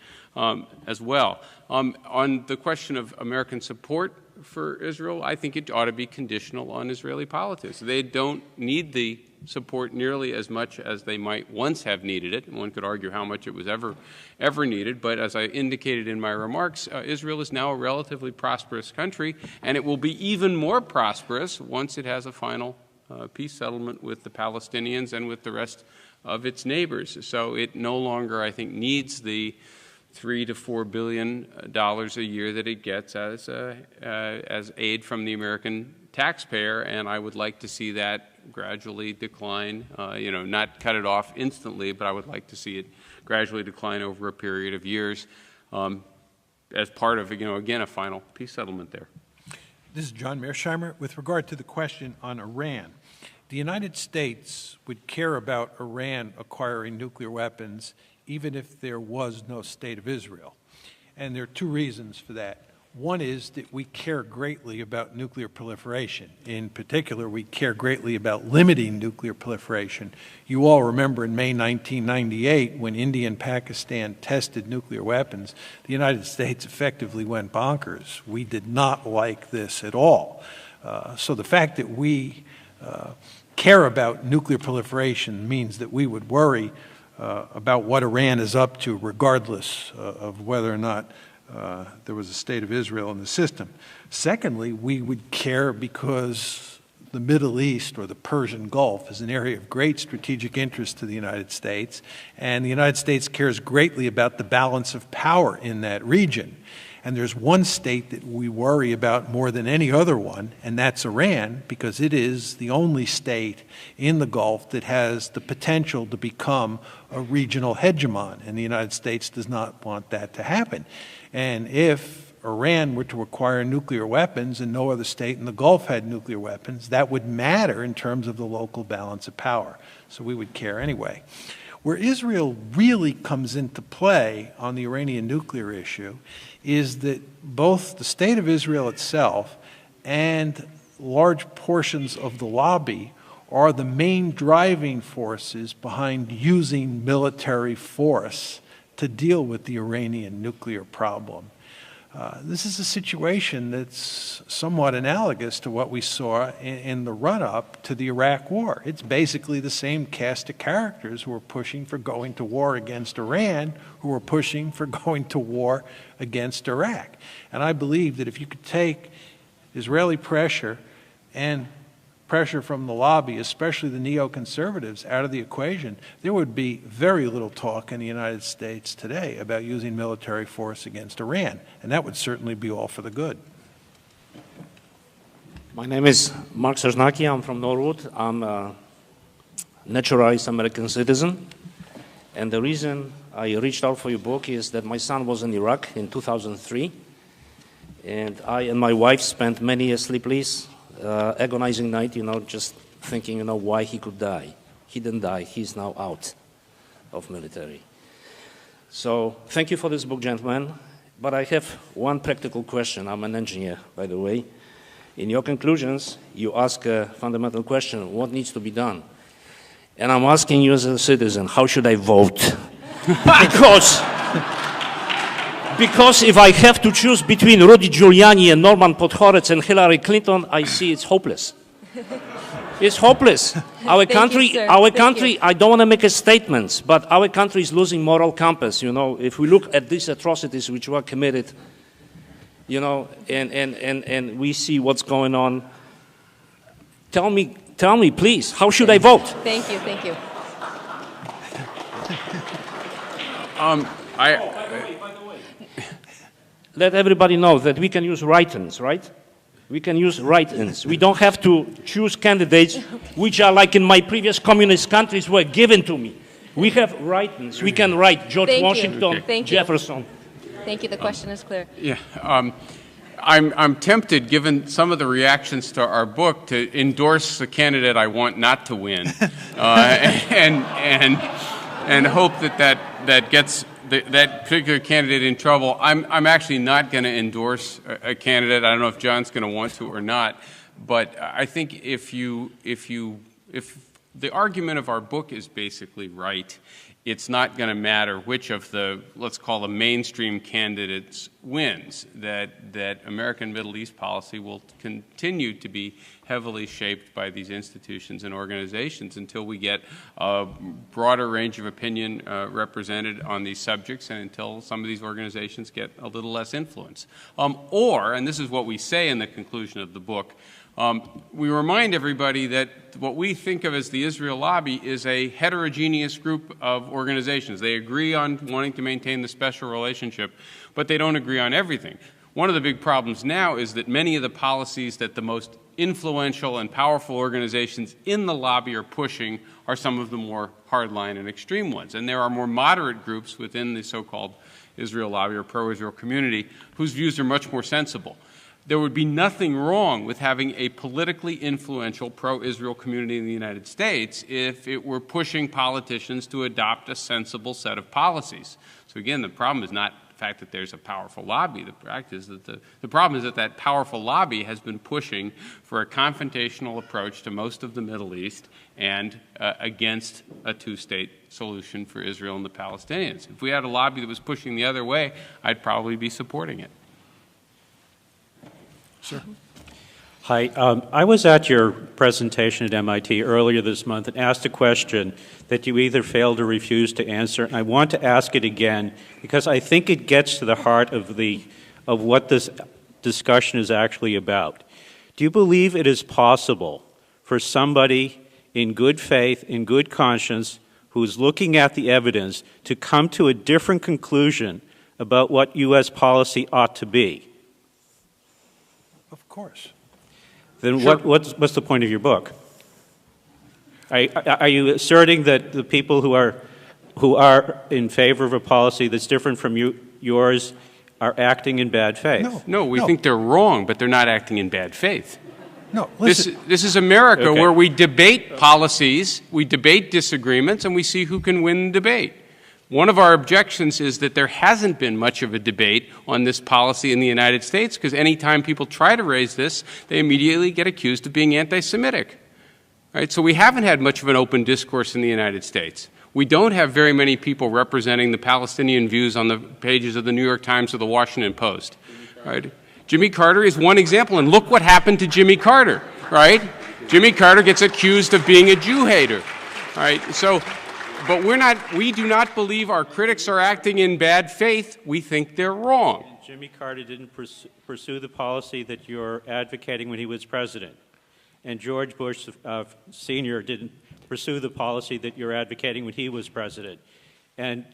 as well. On the question of American support for Israel, I think it ought to be conditional on Israeli politics. They don't need the support nearly as much as they might once have needed it, and one could argue how much it was ever needed, but as I indicated in my remarks, Israel is now a relatively prosperous country, and it will be even more prosperous once it has a final peace settlement with the Palestinians and with the rest of its neighbors. So it no longer, I think, needs the $3 to $4 billion a year that it gets as aid from the American taxpayer, and I would like to see that gradually decline. Not cut it off instantly, but I would like to see it gradually decline over a period of years as part of, again, a final peace settlement there. This is John Mearsheimer. With regard to the question on Iran, the United States would care about Iran acquiring nuclear weapons even if there was no state of Israel. And there are two reasons for that. One is that we care greatly about nuclear proliferation. In particular, we care greatly about limiting nuclear proliferation. You all remember in May 1998, when India and Pakistan tested nuclear weapons, the United States effectively went bonkers. We did not like this at all. So the fact that we care about nuclear proliferation means that we would worry about what Iran is up to, regardless of whether or not there was a state of Israel in the system. Secondly, we would care because the Middle East or the Persian Gulf is an area of great strategic interest to the United States, and the United States cares greatly about the balance of power in that region. And there's one state that we worry about more than any other one, and that's Iran, because it is the only state in the Gulf that has the potential to become a regional hegemon, and the United States does not want that to happen. And if Iran were to acquire nuclear weapons and no other state in the Gulf had nuclear weapons, that would matter in terms of the local balance of power. So we would care anyway. Where Israel really comes into play on the Iranian nuclear issue is that both the state of Israel itself and large portions of the lobby are the main driving forces behind using military force to deal with the Iranian nuclear problem. This is a situation that's somewhat analogous to what we saw in the run-up to the Iraq War. It's basically the same cast of characters who are pushing for going to war against Iran, who are pushing for going to war against Iraq. And I believe that if you could take Israeli pressure and pressure from the lobby, especially the neoconservatives, out of the equation, there would be very little talk in the United States today about using military force against Iran, and that would certainly be all for the good. My name is Mark Sersnaki. I'm from Norwood. I'm a naturalized American citizen. And the reason I reached out for your book is that my son was in Iraq in 2003. And I and my wife spent many a sleepless, agonizing night, just thinking, why he could die. He didn't die. He's now out of military. So thank you for this book, gentlemen. But I have one practical question. I'm an engineer, by the way. In your conclusions, you ask a fundamental question: what needs to be done? And I'm asking you as a citizen, how should I vote? Because if I have to choose between Rudy Giuliani and Norman Podhoretz and Hillary Clinton, I see it's hopeless. It's hopeless. Our country, I don't want to make a statement, but our country is losing moral compass. If we look at these atrocities which were committed, and we see what's going on. Tell me, please, how should I vote? Thank you. Let everybody know that we can use write-ins, right? We can use write-ins. We don't have to choose candidates which are like in my previous communist countries were given to me. We have write-ins. We can write George Washington, Jefferson. Thank you. The question is clear. Yeah. I'm tempted, given some of the reactions to our book, to endorse the candidate I want not to win, and hope that gets that particular candidate in trouble. I'm actually not going to endorse a candidate. I don't know if John's going to want to or not, but I think if the argument of our book is basically right, it's not going to matter which of the, let's call them mainstream candidates, wins, that American Middle East policy will continue to be heavily shaped by these institutions and organizations until we get a broader range of opinion represented on these subjects and until some of these organizations get a little less influence. And this is what we say in the conclusion of the book, we remind everybody that what we think of as the Israel lobby is a heterogeneous group of organizations. They agree on wanting to maintain the special relationship, but they don't agree on everything. One of the big problems now is that many of the policies that the most influential and powerful organizations in the lobby are pushing are some of the more hardline and extreme ones. And there are more moderate groups within the so-called Israel lobby or pro-Israel community whose views are much more sensible. There would be nothing wrong with having a politically influential pro-Israel community in the United States if it were pushing politicians to adopt a sensible set of policies. So again, the problem is not the fact that there's a powerful lobby. The fact is that the problem is that that powerful lobby has been pushing for a confrontational approach to most of the Middle East and against a two-state solution for Israel and the Palestinians. If we had a lobby that was pushing the other way, I'd probably be supporting it. Sir. Hi. I was at your presentation at MIT earlier this month and asked a question that you either failed or refused to answer, and I want to ask it again because I think it gets to the heart of what this discussion is actually about. Do you believe it is possible for somebody in good faith, in good conscience, who's looking at the evidence to come to a different conclusion about what U.S. policy ought to be? Of course. Then Sure. what's the point of your book? Are you asserting that the people who are in favor of a policy that's different from yours are acting in bad faith? No, we think they're wrong, but they're not acting in bad faith. No, listen. This is America where we debate policies, we debate disagreements, and we see who can win the debate. One of our objections is that there hasn't been much of a debate on this policy in the United States because any time people try to raise this, they immediately get accused of being anti-Semitic. Right? So we haven't had much of an open discourse in the United States. We don't have very many people representing the Palestinian views on the pages of the New York Times or the Washington Post. Right? Jimmy Carter is one example, and look what happened to Jimmy Carter. Right? Jimmy Carter gets accused of being a Jew hater. Right? So. But we do not believe our critics are acting in bad faith. We think they're wrong. And Jimmy Carter didn't pursue the policy that you're advocating when he was president. And George Bush Sr. didn't pursue the policy that you're advocating when he was president. And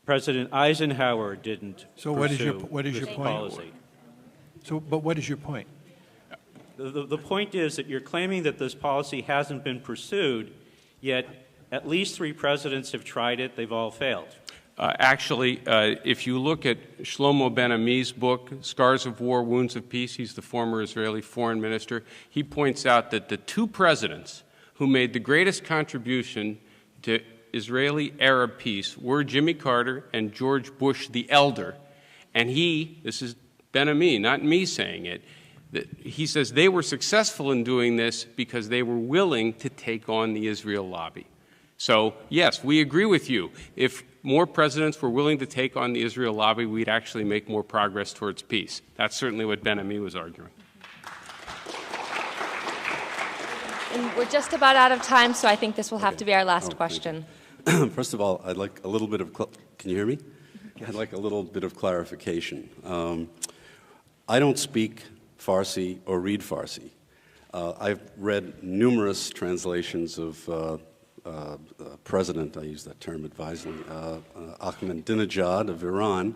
President Eisenhower didn't pursue what is your point? policy. But what is your point? The point is that you're claiming that this policy hasn't been pursued, yet at least 3 presidents have tried it. They've all failed. Actually, if you look at Shlomo Ben-Ami's book, Scars of War, Wounds of Peace, he's the former Israeli foreign minister, he points out that the 2 presidents who made the greatest contribution to Israeli-Arab peace were Jimmy Carter and George Bush the Elder. And this is Ben-Ami, not me saying it, he says they were successful in doing this because they were willing to take on the Israel lobby. So, yes, we agree with you. If more presidents were willing to take on the Israel lobby, we'd actually make more progress towards peace. That's certainly what Ben-Ami was arguing. And we're just about out of time, so I think this will have to be our last question. First of all, I'd like a little bit of, can you hear me? Yes. I'd like a little bit of clarification. I don't speak Farsi or read Farsi. I've read numerous translations of President, I use that term advisedly, Ahmadinejad of Iran,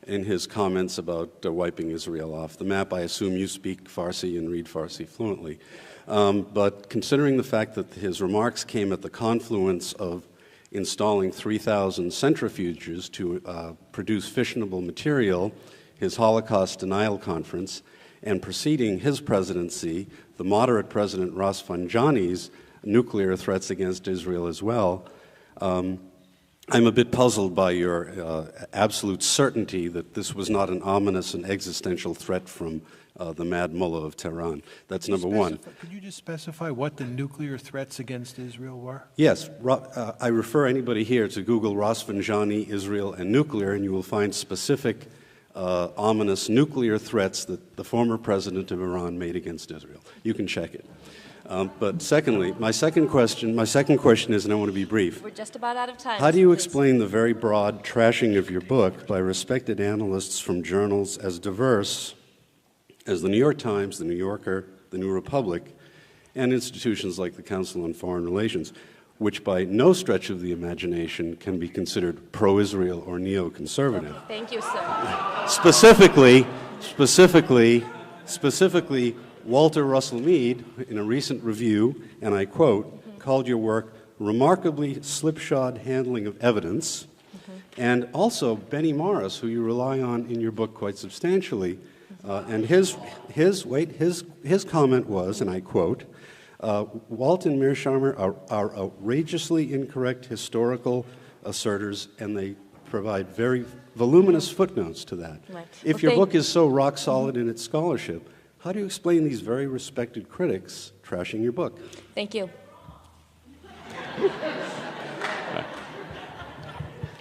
in his comments about wiping Israel off the map. I assume you speak Farsi and read Farsi fluently. But considering the fact that his remarks came at the confluence of installing 3,000 centrifuges to produce fissionable material, his Holocaust denial conference, and preceding his presidency, the moderate President Rafsanjani's nuclear threats against Israel as well, I'm a bit puzzled by your absolute certainty that this was not an ominous and existential threat from the Mad Mullah of Tehran. That's number one. Could you just specify what the nuclear threats against Israel were? Yes. I refer anybody here to Google Rafsanjani, Israel, and nuclear, and you will find specific ominous nuclear threats that the former president of Iran made against Israel. You can check it. But secondly, my second question is, and I want to be brief. We're just about out of time. How do you explain the very broad trashing of your book by respected analysts from journals as diverse as the New York Times, the New Yorker, the New Republic, and institutions like the Council on Foreign Relations, which by no stretch of the imagination can be considered pro-Israel or neoconservative? Thank you, sir. Specifically, Walter Russell Mead, in a recent review, and I quote, called your work remarkably slipshod handling of evidence, and also Benny Morris, who you rely on in your book quite substantially, and his comment was, and I quote, Walt and Mearsheimer are outrageously incorrect historical asserters, and they provide very voluminous footnotes to that. Right. If your book is so rock solid in its scholarship, how do you explain these very respected critics trashing your book? Thank you.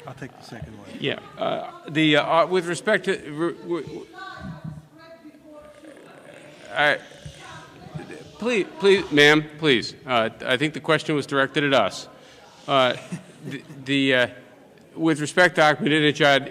I'll take the second one. Yeah. With respect to... please, ma'am, please. I think the question was directed at us. With respect to Ahmadinejad...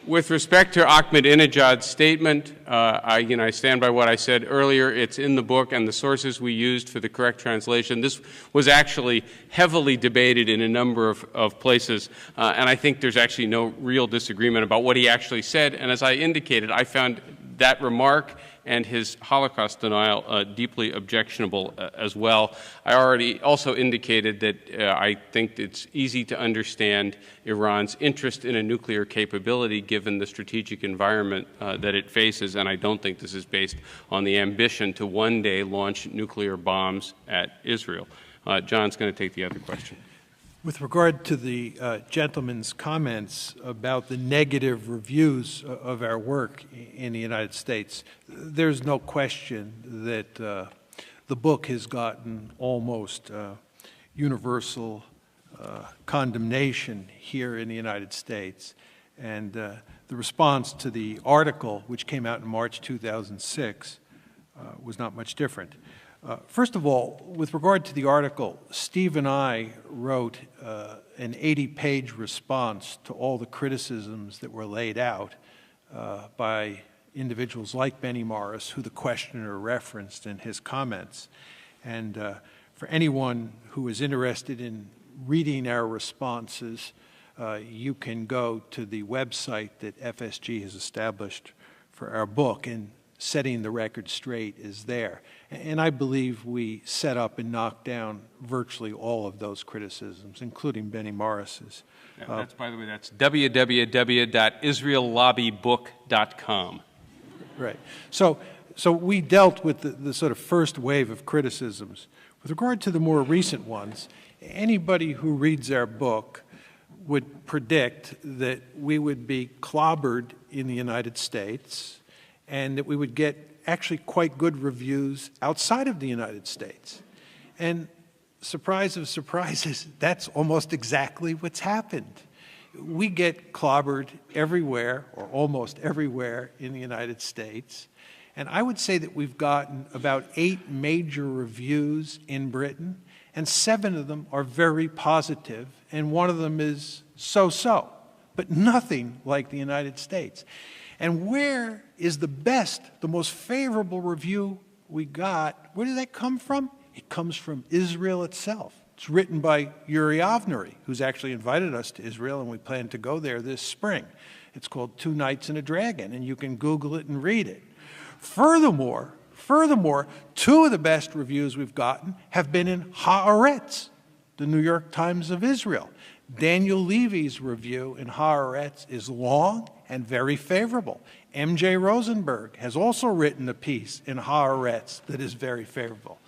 With respect to Ahmadinejad's statement, I stand by what I said earlier. It's in the book, and the sources we used for the correct translation. This was actually heavily debated in a number of places, and I think there's actually no real disagreement about what he actually said. And as I indicated, I found that remark and his Holocaust denial deeply objectionable as well. I already also indicated that I think it's easy to understand Iran's interest in a nuclear capability given the strategic environment that it faces, and I don't think this is based on the ambition to one day launch nuclear bombs at Israel. John's going to take the other question. With regard to the gentleman's comments about the negative reviews of our work in the United States, there's no question that the book has gotten almost universal condemnation here in the United States. And the response to the article, which came out in March 2006, was not much different. First of all, with regard to the article, Steve and I wrote an 80-page response to all the criticisms that were laid out by individuals like Benny Morris, who the questioner referenced in his comments. And for anyone who is interested in reading our responses, you can go to the website that FSG has established for our book. And setting the record straight is there. And I believe we set up and knocked down virtually all of those criticisms, including Benny Morris's. That's, by the way, that's www.israellobbybook.com. Right. So we dealt with the sort of first wave of criticisms. With regard to the more recent ones, anybody who reads our book would predict that we would be clobbered in the United States and that we would get actually quite good reviews outside of the United States. And surprise of surprises, that's almost exactly what's happened. We get clobbered everywhere, or almost everywhere, in the United States. And I would say that we've gotten about 8 major reviews in Britain, and 7 of them are very positive, and 1 of them is so-so, but nothing like the United States. And where is the best, the most favorable review we got? Where did that come from? It comes from Israel itself. It's written by Yuri Avnery, who's actually invited us to Israel, and we plan to go there this spring. It's called 2 Nights and a Dragon, and you can Google it and read it. Furthermore, 2 of the best reviews we've gotten have been in Haaretz, the New York Times of Israel. Daniel Levy's review in Haaretz is long and very favorable. M.J. Rosenberg has also written a piece in Haaretz that is very favorable.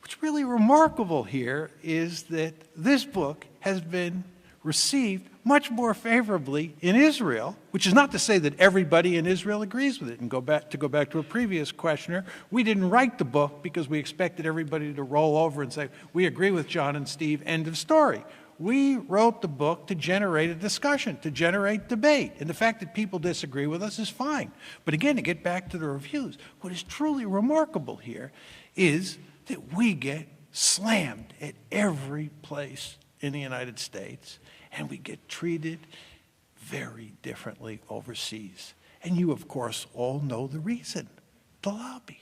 What's really remarkable here is that this book has been received much more favorably in Israel, which is not to say that everybody in Israel agrees with it. And to go back to a previous questioner, we didn't write the book because we expected everybody to roll over and say, we agree with John and Steve, end of story. We wrote the book to generate a discussion, to generate debate. And the fact that people disagree with us is fine. But again, to get back to the reviews, what is truly remarkable here is that we get slammed at every place in the United States, and we get treated very differently overseas. And you, of course, all know the reason: the lobby.